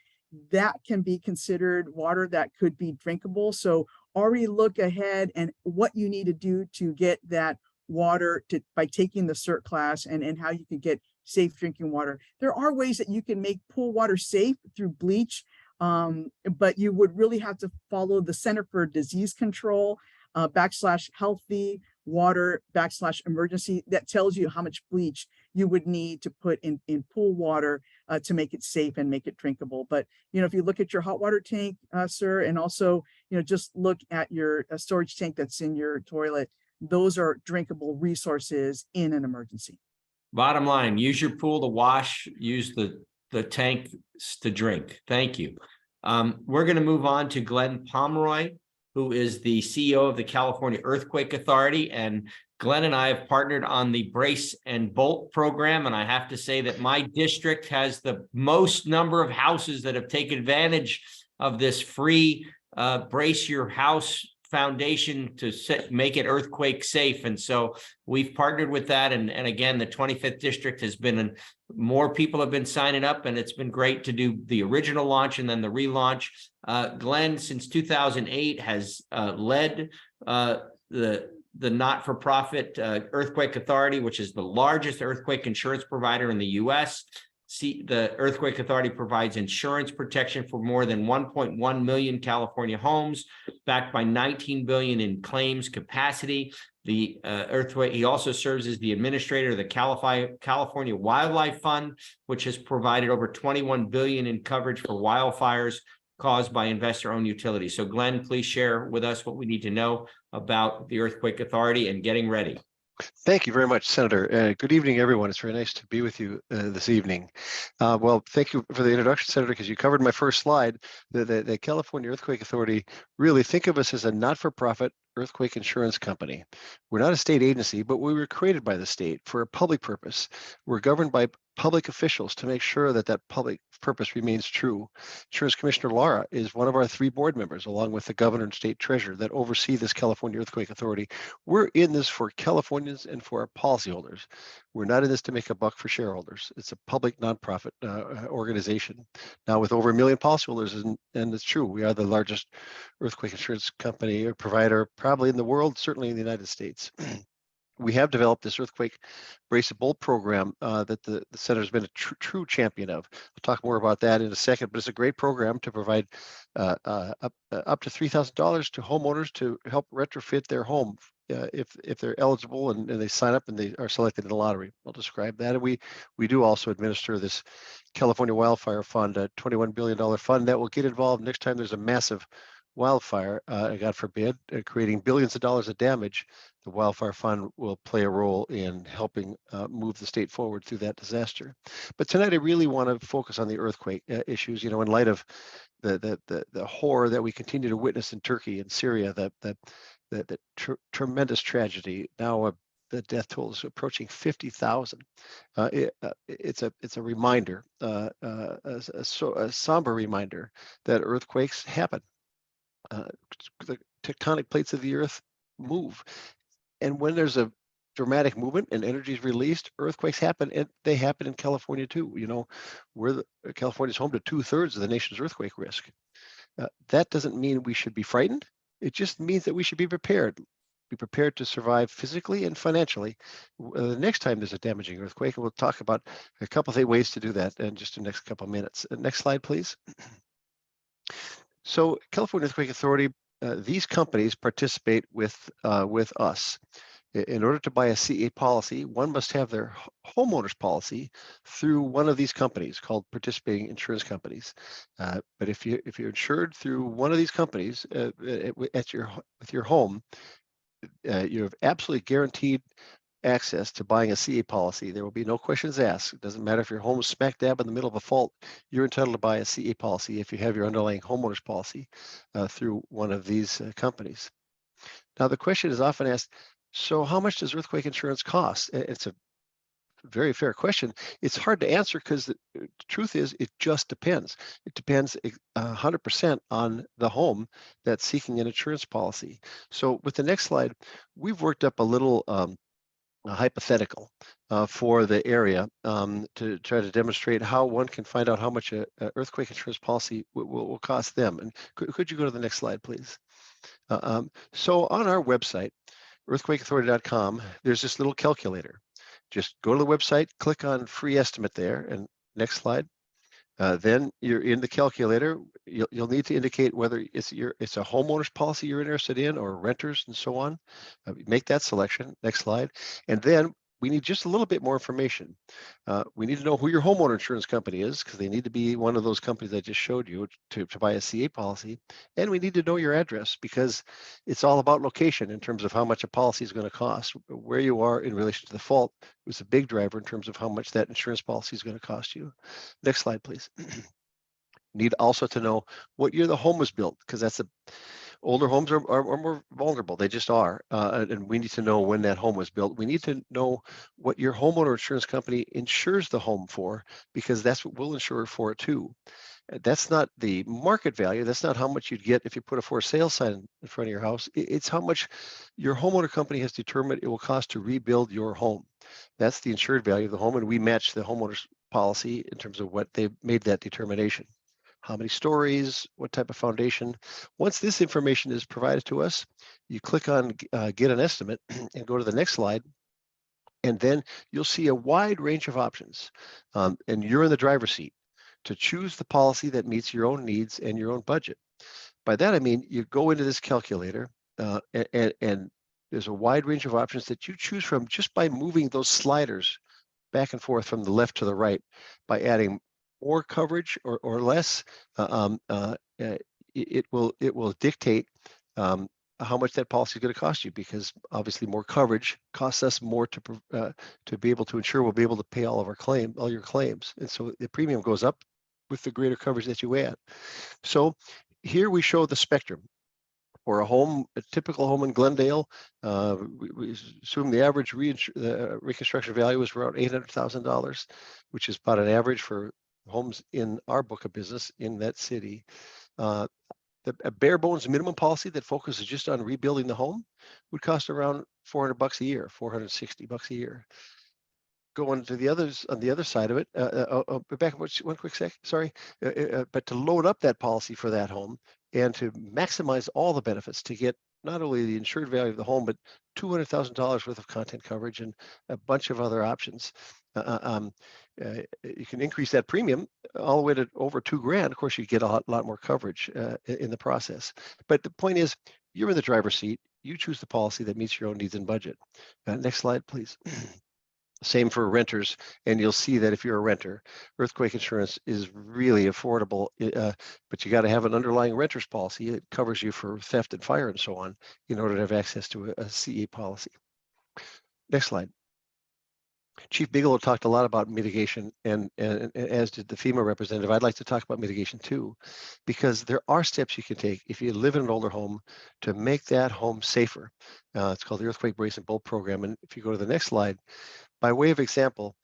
that can be considered water that could be drinkable. So already look ahead and what you need to do to get that water by taking the CERT class and how you can get safe drinking water. There are ways that you can make pool water safe through bleach, but you would really have to follow the Center for Disease Control /healthy water /emergency that tells you how much bleach you would need to put in pool water to make it safe and make it drinkable. But if you look at your hot water tank, sir, and also just look at your storage tank that's in your toilet, those are drinkable resources in an emergency. Bottom line, use your pool to wash, use the tank to drink. Thank you. We're going to move on to Glenn Pomeroy, who is the CEO of the California Earthquake Authority. And Glenn and I have partnered on the Brace and Bolt program. And I have to say that my district has the most number of houses that have taken advantage of this free Brace Your House foundation to make it earthquake safe. And so we've partnered with that. And again, the 25th district has been, more people have been signing up, and it's been great to do the original launch and then the relaunch. Glenn, since 2008, has led the not-for-profit Earthquake Authority, which is the largest earthquake insurance provider in the U.S. The Earthquake Authority provides insurance protection for more than 1.1 million California homes, backed by $19 billion in claims capacity. The earthquake. He also serves as the administrator of the California Wildlife Fund, which has provided over $21 billion in coverage for wildfires caused by investor-owned utilities. So, Glenn, please share with us what we need to know about the Earthquake Authority and getting ready. Thank you very much, Senator. Good evening, everyone. It's very nice to be with you this evening. Well, thank you for the introduction, Senator, because you covered my first slide. The California Earthquake Authority, really think of us as a not-for-profit earthquake insurance company. We're not a state agency, but we were created by the state for a public purpose. We're governed by public officials to make sure that that public purpose remains true. Insurance Commissioner Lara is one of our 3 board members, along with the governor and state treasurer, that oversee this California Earthquake Authority. We're in this for Californians and for our policyholders. We're not in this to make a buck for shareholders. It's a public nonprofit organization now with over 1 million policyholders, and it's true. We are the largest earthquake insurance company or provider probably in the world, certainly in the United States. We have developed this earthquake Brace and Bolt program that the Senator's been a true champion of. I'll talk more about that in a second, but it's a great program to provide up to $3,000 to homeowners to help retrofit their home if they're eligible and they sign up and they are selected in the lottery. I'll describe that. And we do also administer this California Wildfire Fund, a $21 billion fund that will get involved next time there's a massive wildfire, God forbid, creating billions of dollars of damage. The Wildfire Fund will play a role in helping move the state forward through that disaster. But tonight, I really want to focus on the earthquake issues. You know, in light of the horror that we continue to witness in Turkey and Syria, the tremendous tragedy. Now, the death toll is approaching 50,000. It's a reminder, a somber reminder that earthquakes happen. The tectonic plates of the earth move. And when there's a dramatic movement and energy is released, earthquakes happen, and they happen in California too. You know, California's home to 2/3 of the nation's earthquake risk. That doesn't mean we should be frightened. It just means that we should be prepared to survive physically and financially the next time there's a damaging earthquake. And we'll talk about a couple of ways to do that in just the next couple of minutes. Next slide, please. So California Earthquake Authority, these companies participate with us. In order to buy a CA policy, one must have their homeowner's policy through one of these companies called participating insurance companies. But if you're insured through one of these companies with your home, you have absolutely guaranteed access to buying a CA policy. There will be no questions asked. It doesn't matter if your home is smack dab in the middle of a fault. You're entitled to buy a CA policy if you have your underlying homeowner's policy through one of these companies. Now, the question is often asked, so how much does earthquake insurance cost? It's a very fair question. It's hard to answer because the truth is it just depends. It depends 100% on the home that's seeking an insurance policy. So with the next slide, we've worked up a little a hypothetical for the area to try to demonstrate how one can find out how much an earthquake insurance policy will cost them. And could you go to the next slide, please? So on our website, earthquakeauthority.com, there's this little calculator. Just go to the website, click on free estimate there, and next slide. Then you're in the calculator. You'll need to indicate whether it's a homeowner's policy you're interested in or renters and so on. Make that selection. Next slide. And then we need just a little bit more information. We need to know who your homeowner insurance company is because they need to be one of those companies I just showed you to buy a CA policy. And we need to know your address because it's all about location in terms of how much a policy is going to cost. Where you are in relation to the fault was a big driver in terms of how much that insurance policy is going to cost you. Next slide, please. Need also to know what year the home was built because that's Older homes are more vulnerable. They just are. And we need to know when that home was built. We need to know what your homeowner insurance company insures the home for, because that's what we'll insure for it too. That's not the market value. That's not how much you'd get if you put a for sale sign in front of your house. It's how much your homeowner company has determined it will cost to rebuild your home. That's the insured value of the home, and we match the homeowner's policy in terms of what they've made that determination. How many stories, what type of foundation. Once this information is provided to us, you click on get an estimate and go to the next slide. And then you'll see a wide range of options. And you're in the driver's seat to choose the policy that meets your own needs and your own budget. By that, I mean, you go into this calculator and there's a wide range of options that you choose from just by moving those sliders back and forth from the left to the right. By adding more coverage or less, it will dictate how much that policy is going to cost you, because obviously more coverage costs us more to be able to ensure we'll be able to pay all your claims, and so the premium goes up with the greater coverage that you add. So here we show the spectrum. For a typical home in Glendale, we assume the average reconstruction value is around $800,000, which is about an average for homes in our book of business in that city. A bare bones minimum policy that focuses just on rebuilding the home would cost around $400 a year, $460 a year. Going to the others on the other side of it, back one quick sec, sorry, but to load up that policy for that home and to maximize all the benefits to get not only the insured value of the home, but $200,000 worth of content coverage and a bunch of other options. You can increase that premium all the way to over $2,000. Of course, you get a lot more coverage in the process. But the point is, you're in the driver's seat. You choose the policy that meets your own needs and budget. Next slide, please. Same for renters, and you'll see that if you're a renter, earthquake insurance is really affordable, but you got to have an underlying renter's policy. It covers you for theft and fire and so on in order to have access to a CE policy. Next slide. Chief Bigelow talked a lot about mitigation, and as did the FEMA representative. I'd like to talk about mitigation too, because there are steps you can take if you live in an older home to make that home safer. It's called the Earthquake Brace and Bolt Program, and if you go to the next slide, by way of example,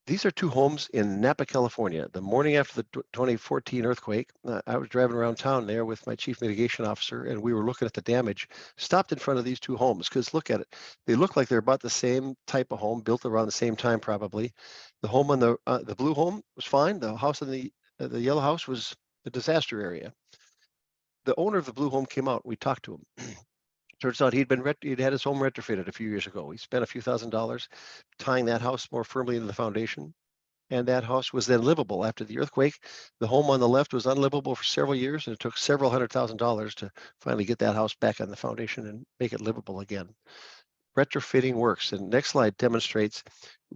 these are two homes in Napa, California. The morning after the 2014 earthquake, I was driving around town there with my chief mitigation officer, and we were looking at the damage, stopped in front of these two homes, because look at it. They look like they're about the same type of home, built around the same time probably. The home on the blue home was fine. The house in the yellow house was a disaster area. The owner of the blue home came out. We talked to him. Turns out he'd had his home retrofitted a few years ago. He spent a few $1,000s tying that house more firmly into the foundation, and that house was then livable after the earthquake. The home on the left was unlivable for several years, and it took several $100,000 to finally get that house back on the foundation and make it livable again. Retrofitting works, and next slide demonstrates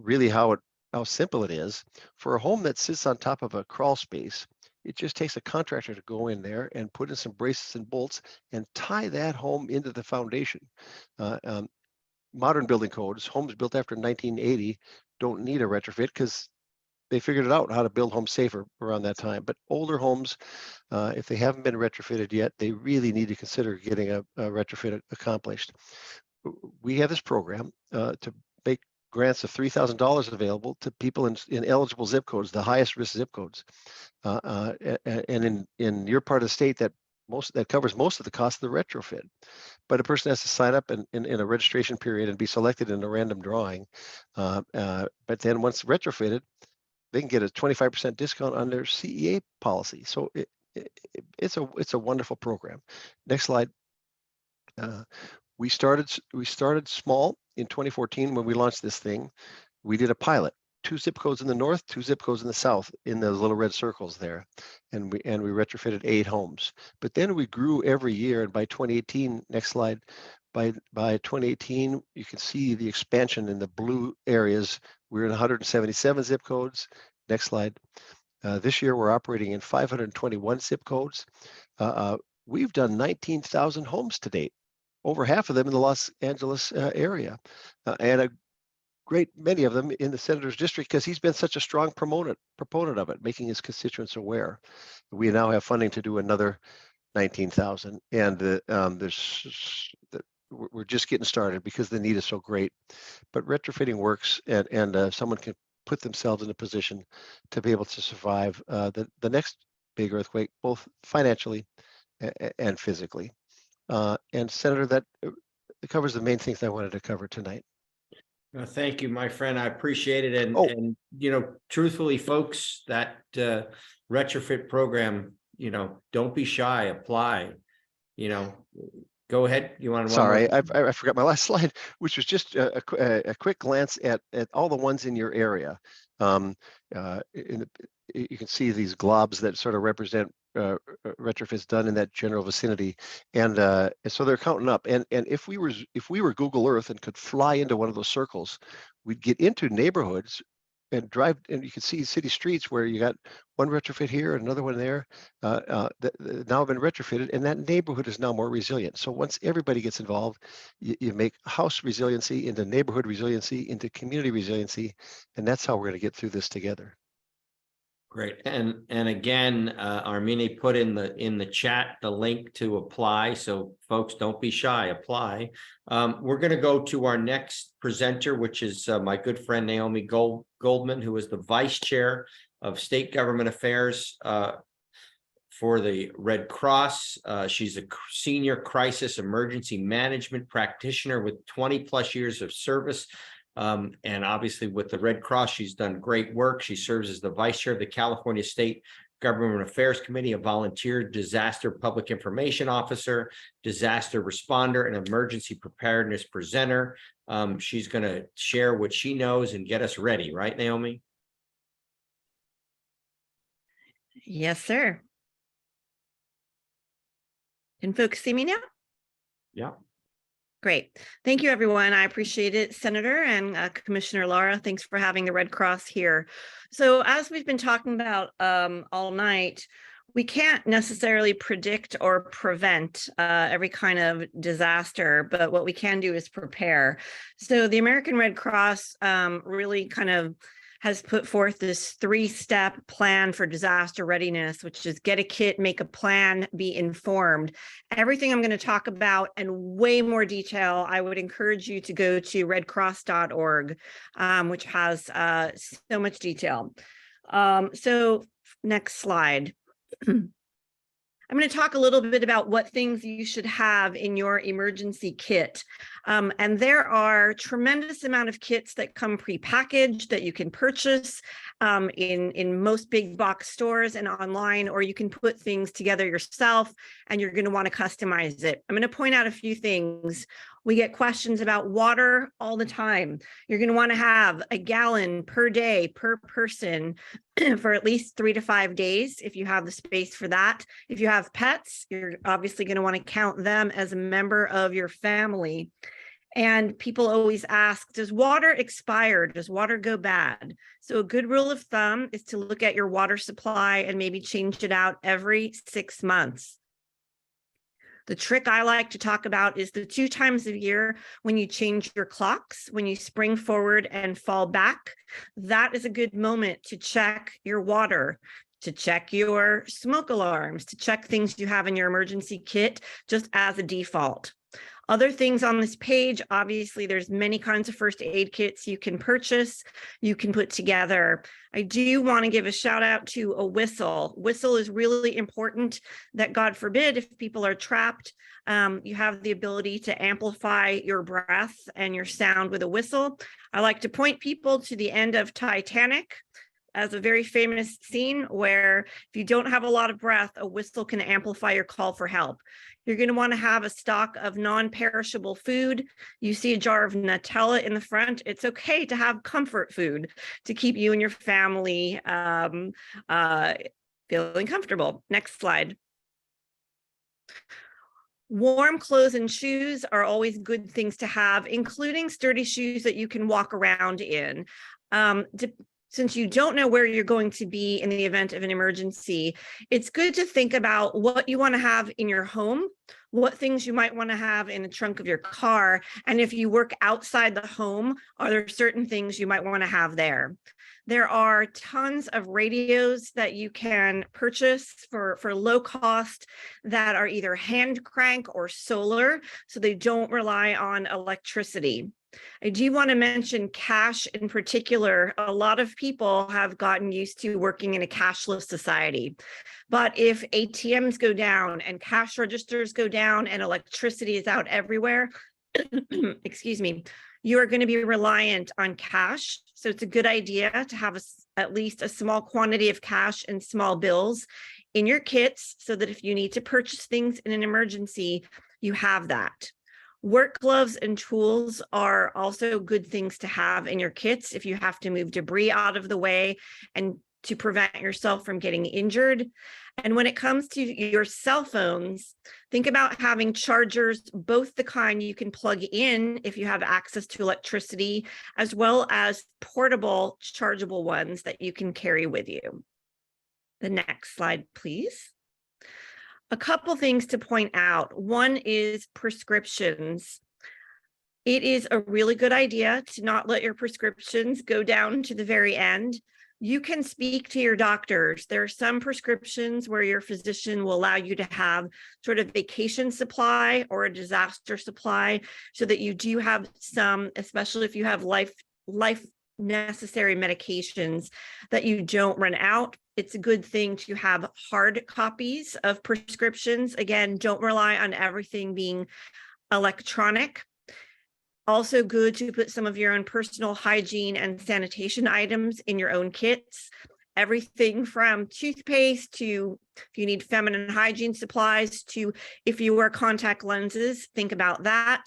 really how simple it is. For a home that sits on top of a crawl space, it just takes a contractor to go in there and put in some braces and bolts and tie that home into the foundation. Modern building codes, homes built after 1980, don't need a retrofit because they figured it out how to build homes safer around that time. But older homes, if they haven't been retrofitted yet, they really need to consider getting a retrofit accomplished. We have this program to make grants of $3,000 available to people in eligible zip codes, the highest risk zip codes. And in your part of the state, that covers most of the cost of the retrofit. But a person has to sign up in a registration period and be selected in a random drawing. But then once retrofitted, they can get a 25% discount on their CEA policy. So it's a wonderful program. Next slide. We started small in 2014 when we launched this thing. We did a pilot, 2 zip codes in the north, 2 zip codes in the south, in those little red circles there, and we retrofitted 8 homes. But then we grew every year, and by 2018, next slide, by 2018, you can see the expansion in the blue areas. We're in 177 zip codes. Next slide. This year, we're operating in 521 zip codes. We've done 19,000 homes to date, over half of them in the Los Angeles area, and a great many of them in the senator's district, because he's been such a strong proponent of it, making his constituents aware. We now have funding to do another 19,000, and we're just getting started because the need is so great. But retrofitting works, and someone can put themselves in a position to be able to survive the next big earthquake, both financially and physically. And Senator, that covers the main things I wanted to cover tonight. Thank you, my friend. I appreciate it. And, Oh. and truthfully, folks, that retrofit program, don't be shy, apply, go ahead. You want to? Sorry, I forgot my last slide, which was just a quick glance at all the ones in your area. You can see these globs that sort of represent retrofits done in that general vicinity, and so they're counting up. And if we were Google Earth and could fly into one of those circles, we'd get into neighborhoods and drive, and you can see city streets where you got one retrofit here, another one there, that now have been retrofitted, and that neighborhood is now more resilient. So once everybody gets involved, you make house resiliency into neighborhood resiliency, into community resiliency, and that's how we're going to get through this together. Great. And again, Armine put in the chat the link to apply. So folks, don't be shy, apply. We're going to go to our next presenter, which is my good friend Naomi Goldman, who is the Vice Chair of State Government Affairs for the Red Cross. She's a senior crisis emergency management practitioner with 20 plus years of service. And obviously with the Red Cross, she's done great work. She serves as the Vice Chair of the California State Government Affairs Committee, a volunteer disaster public information officer, disaster responder, and emergency preparedness presenter. She's going to share what she knows and get us ready, right, Naomi? Yes, sir. Can folks see me now? Yeah. Great. Thank you, everyone. I appreciate it, Senator and Commissioner Lara. Thanks for having the Red Cross here. So as we've been talking about all night, we can't necessarily predict or prevent every kind of disaster, but what we can do is prepare. So the American Red Cross really kind of has put forth this 3-step plan for disaster readiness, which is get a kit, make a plan, be informed. Everything I'm going to talk about in way more detail, I would encourage you to go to redcross.org, which has so much detail. So next slide. I'm going to talk a little bit about what things you should have in your emergency kit. And there are tremendous amount of kits that come prepackaged that you can purchase in most big box stores and online, or you can put things together yourself and you're going to want to customize it. I'm going to point out a few things. We get questions about water all the time. You're going to want to have a gallon per day per person for at least 3 to 5 days if you have the space for that. If you have pets, you're obviously going to want to count them as a member of your family. And people always ask, does water expire? Does water go bad? So a good rule of thumb is to look at your water supply and maybe change it out every 6 months. The trick I like to talk about is the 2 times a year when you change your clocks, when you spring forward and fall back. That is a good moment to check your water, to check your smoke alarms, to check things you have in your emergency kit, just as a default. Other things on this page, obviously, there's many kinds of first aid kits you can purchase, you can put together. I do want to give a shout out to a whistle. Whistle is really important that, God forbid, if people are trapped, you have the ability to amplify your breath and your sound with a whistle. I like to point people to the end of Titanic as a very famous scene where if you don't have a lot of breath, a whistle can amplify your call for help. You're going to want to have a stock of non-perishable food. You see a jar of Nutella in the front. It's okay to have comfort food to keep you and your family feeling comfortable. Next slide. Warm clothes and shoes are always good things to have, including sturdy shoes that you can walk around in. since you don't know where you're going to be in the event of an emergency, it's good to think about what you want to have in your home, what things you might want to have in the trunk of your car, and if you work outside the home, are there certain things you might want to have there? There are tons of radios that you can purchase for low cost that are either hand crank or solar, so they don't rely on electricity. I do want to mention cash in particular. A lot of people have gotten used to working in a cashless society. But if ATMs go down and cash registers go down and electricity is out everywhere, excuse me, you are going to be reliant on cash. So it's a good idea to have at least a small quantity of cash and small bills in your kits so that if you need to purchase things in an emergency, you have that. Work gloves and tools are also good things to have in your kits if you have to move debris out of the way and to prevent yourself from getting injured. And when it comes to your cell phones, think about having chargers, both the kind you can plug in if you have access to electricity, as well as portable chargeable ones that you can carry with you. The next slide, please. A couple things to point out. One is prescriptions. It is a really good idea to not let your prescriptions go down to the very end. You can speak to your doctors. There are some prescriptions where your physician will allow you to have sort of vacation supply or a disaster supply so that you do have some, especially if you have life necessary medications, that you don't run out. It's a good thing to have hard copies of prescriptions. Again, don't rely on everything being electronic. Also good to put some of your own personal hygiene and sanitation items in your own kits. Everything from toothpaste to if you need feminine hygiene supplies to if you wear contact lenses, think about that.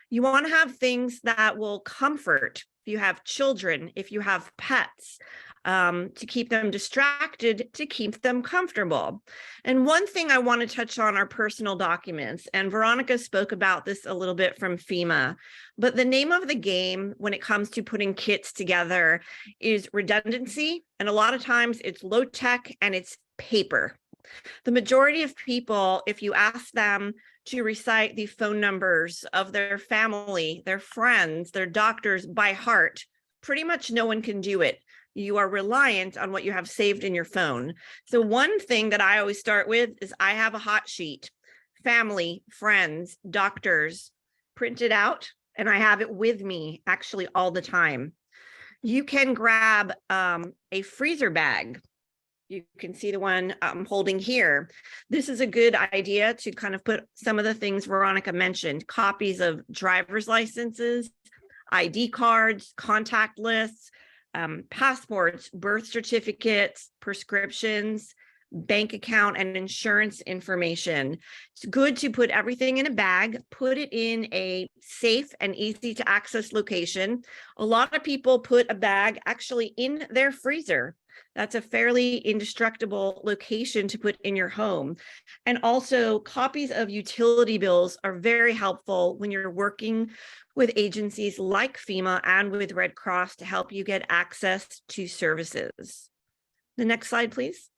You want to have things that will comfort. If you have children, if you have pets, to keep them distracted, to keep them comfortable. And one thing I want to touch on are personal documents. And Veronica spoke about this a little bit from FEMA. But the name of the game when it comes to putting kits together is redundancy. And a lot of times it's low tech and it's paper. The majority of people, if you ask them to recite the phone numbers of their family, their friends, their doctors by heart, pretty much no one can do it. You are reliant on what you have saved in your phone. So one thing that I always start with is I have a hot sheet, family, friends, doctors, printed out, and I have it with me actually all the time. You can grab a freezer bag. You can see the one I'm holding here. This is a good idea to kind of put some of the things Veronica mentioned, copies of driver's licenses, ID cards, contact lists, passports, birth certificates, prescriptions, bank account, and insurance information. It's good to put everything in a bag, put it in a safe and easy to access location. A lot of people put a bag actually in their freezer. That's a fairly indestructible location to put in your home. And also copies of utility bills are very helpful when you're working with agencies like FEMA and with Red Cross to help you get access to services. The next slide, please.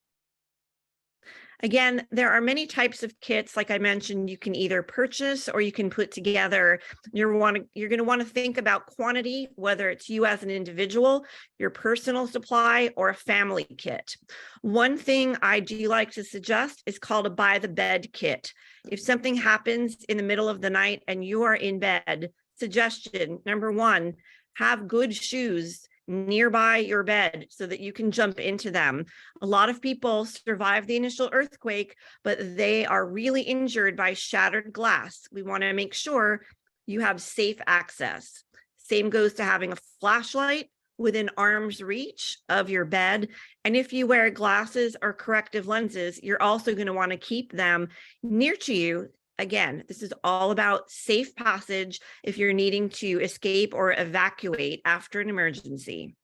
Again, there are many types of kits. Like I mentioned, you can either purchase or you can put together. You're going to want to think about quantity, whether it's you as an individual, your personal supply, or a family kit. One thing I do like to suggest is called a by the bed kit. If something happens in the middle of the night and you are in bed, suggestion number one, have good shoes nearby your bed so that you can jump into them. A lot of people survive the initial earthquake, but they are really injured by shattered glass. We want to make sure you have safe access. Same goes to having a flashlight within arm's reach of your bed. And if you wear glasses or corrective lenses, you're also going to want to keep them near to you. Again, this is all about safe passage if you're needing to escape or evacuate after an emergency.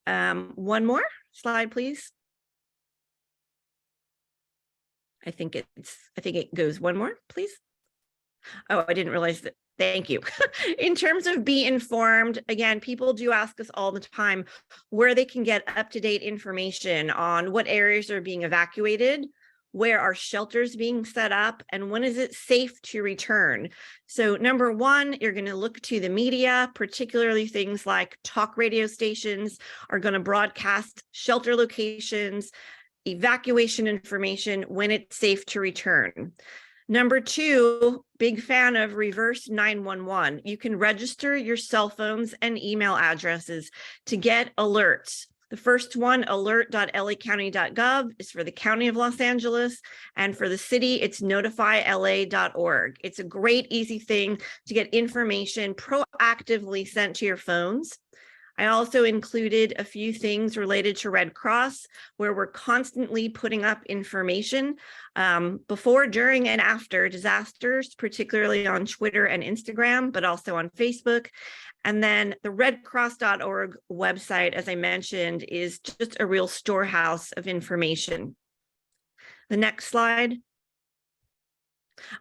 One more slide, please. I think it goes one more, please. Oh, I didn't realize that Thank you. In terms of be informed, again, people do ask us all the time where they can get up-to-date information on what areas are being evacuated, where are shelters being set up, and when is it safe to return. So number one, you're going to look to the media, particularly things like talk radio stations are going to broadcast shelter locations, evacuation information, when it's safe to return. Number two, big fan of reverse 911. You can register your cell phones and email addresses to get alerts. The first one, alert.lacounty.gov, is for the County of Los Angeles, and for the city, it's notifyla.org. It's a great, easy thing to get information proactively sent to your phones. I also included a few things related to Red Cross, where we're constantly putting up information before, during, and after disasters, particularly on Twitter and Instagram, but also on Facebook. And then the redcross.org website, as I mentioned, is just a real storehouse of information. The next slide.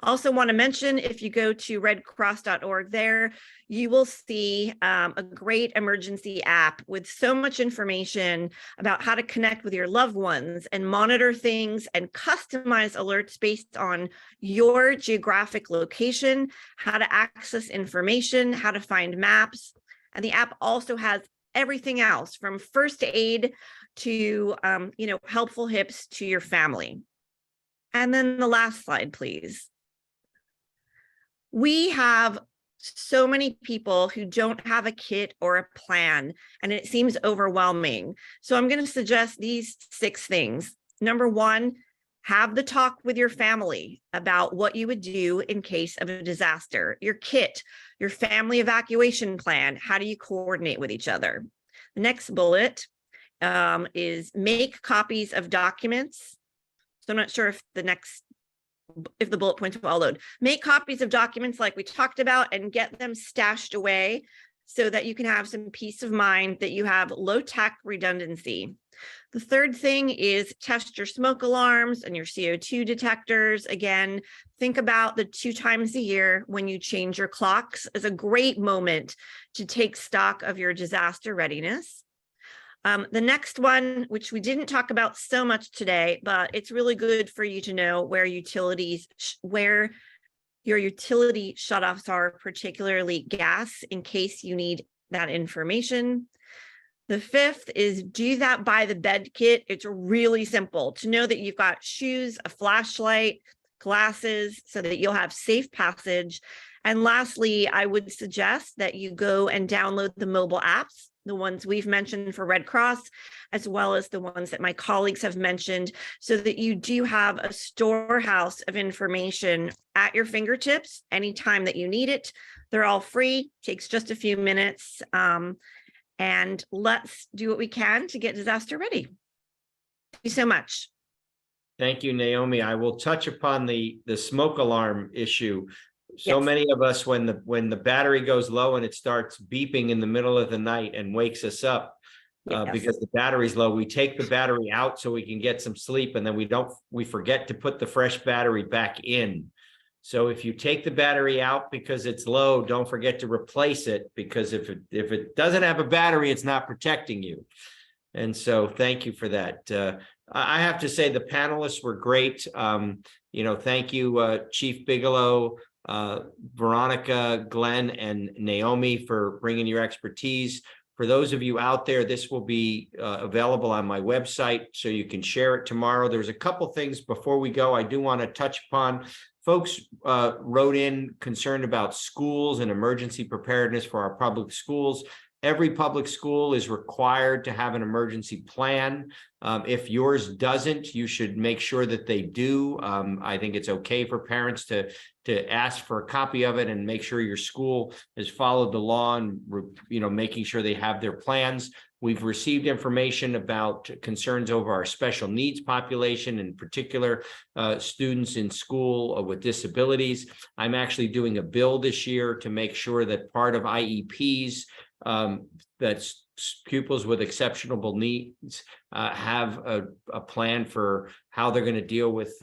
Also want to mention, if you go to redcross.org there, you will see a great emergency app with so much information about how to connect with your loved ones and monitor things and customize alerts based on your geographic location, how to access information, how to find maps. And the app also has everything else from first aid to helpful hips to your family. And then the last slide, please. We have so many people who don't have a kit or a plan, and it seems overwhelming. So I'm going to suggest these 6 things. Number one, have the talk with your family about what you would do in case of a disaster. Your kit, your family evacuation plan, how do you coordinate with each other? The next bullet is make copies of documents. So I'm not sure if the bullet points will all load. Make copies of documents like we talked about and get them stashed away so that you can have some peace of mind that you have low-tech redundancy. The third thing is test your smoke alarms and your CO2 detectors. Again, think about the 2 times a year when you change your clocks as a great moment to take stock of your disaster readiness. The next one, which we didn't talk about so much today, but it's really good for you to know where your utility shutoffs are, particularly gas, in case you need that information. The 5th is do that by the bed kit. It's really simple to know that you've got shoes, a flashlight, glasses, so that you'll have safe passage. And lastly, I would suggest that you go and download the mobile apps, the ones we've mentioned for Red Cross, as well as the ones that my colleagues have mentioned, so that you do have a storehouse of information at your fingertips anytime that you need it. They're all free, takes just a few minutes, and let's do what we can to get disaster ready. Thank you so much. Thank you, Naomi. I will touch upon the smoke alarm issue. So Yes. many of us, when the battery goes low and it starts beeping in the middle of the night and wakes us up Yes. because the battery's low, we take the battery out so we can get some sleep, and then we forget to put the fresh battery back in. So if you take the battery out because it's low, don't forget to replace it, because if it doesn't have a battery, it's not protecting you. And so thank you for that. I have to say the panelists were great. Thank you, Chief Bigelow, Veronica, Glenn, and Naomi for bringing your expertise. For those of you out there, this will be available on my website, so you can share it tomorrow. There's a couple things before we go I do want to touch upon. Folks wrote in concerned about schools and emergency preparedness for our public schools. Every public school is required to have an emergency plan. If yours doesn't, you should make sure that they do. I think it's okay for parents to ask for a copy of it and make sure your school has followed the law and making sure they have their plans. We've received information about concerns over our special needs population, in particular students in school with disabilities. I'm actually doing a bill this year to make sure that part of IEPs that's pupils with exceptional needs have a plan for how they're going to deal with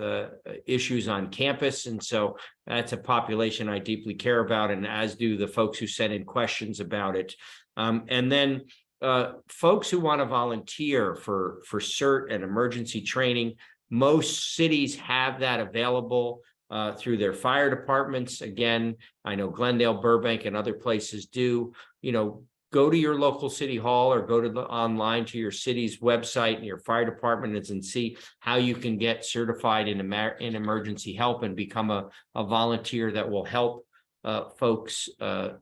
issues on campus. And so that's a population I deeply care about, and as do the folks who sent in questions about it. And then folks who want to volunteer for CERT and emergency training, most cities have that available through their fire departments. Again, I know Glendale, Burbank, and other places do. Go to your local city hall or go to online to your city's website and your fire department and see how you can get certified in emergency help and become a volunteer that will help folks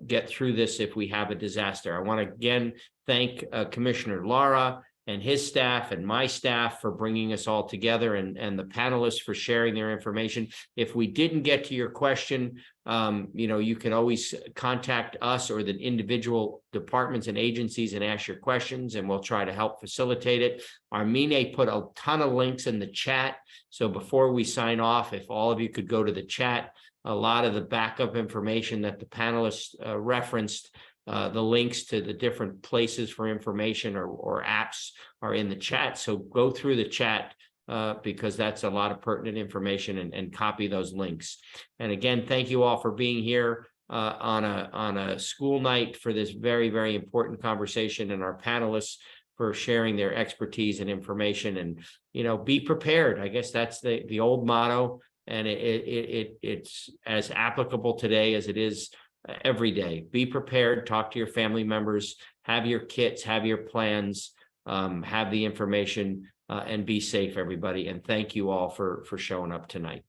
get through this if we have a disaster. I want to again thank Commissioner Lara and his staff and my staff for bringing us all together, and the panelists for sharing their information. If we didn't get to your question, you can always contact us or the individual departments and agencies and ask your questions, and we'll try to help facilitate it. Armine put a ton of links in the chat. So before we sign off, if all of you could go to the chat, a lot of the backup information that the panelists referenced, the links to the different places for information or apps are in the chat. So go through the chat because that's a lot of pertinent information, and copy those links. And again, thank you all for being here on a school night for this very, very important conversation, and our panelists for sharing their expertise and information. And, be prepared. I guess that's the old motto, and it's as applicable today as it is every day. Be prepared, talk to your family members, have your kits, have your plans, have the information, and be safe, everybody. And thank you all for showing up tonight.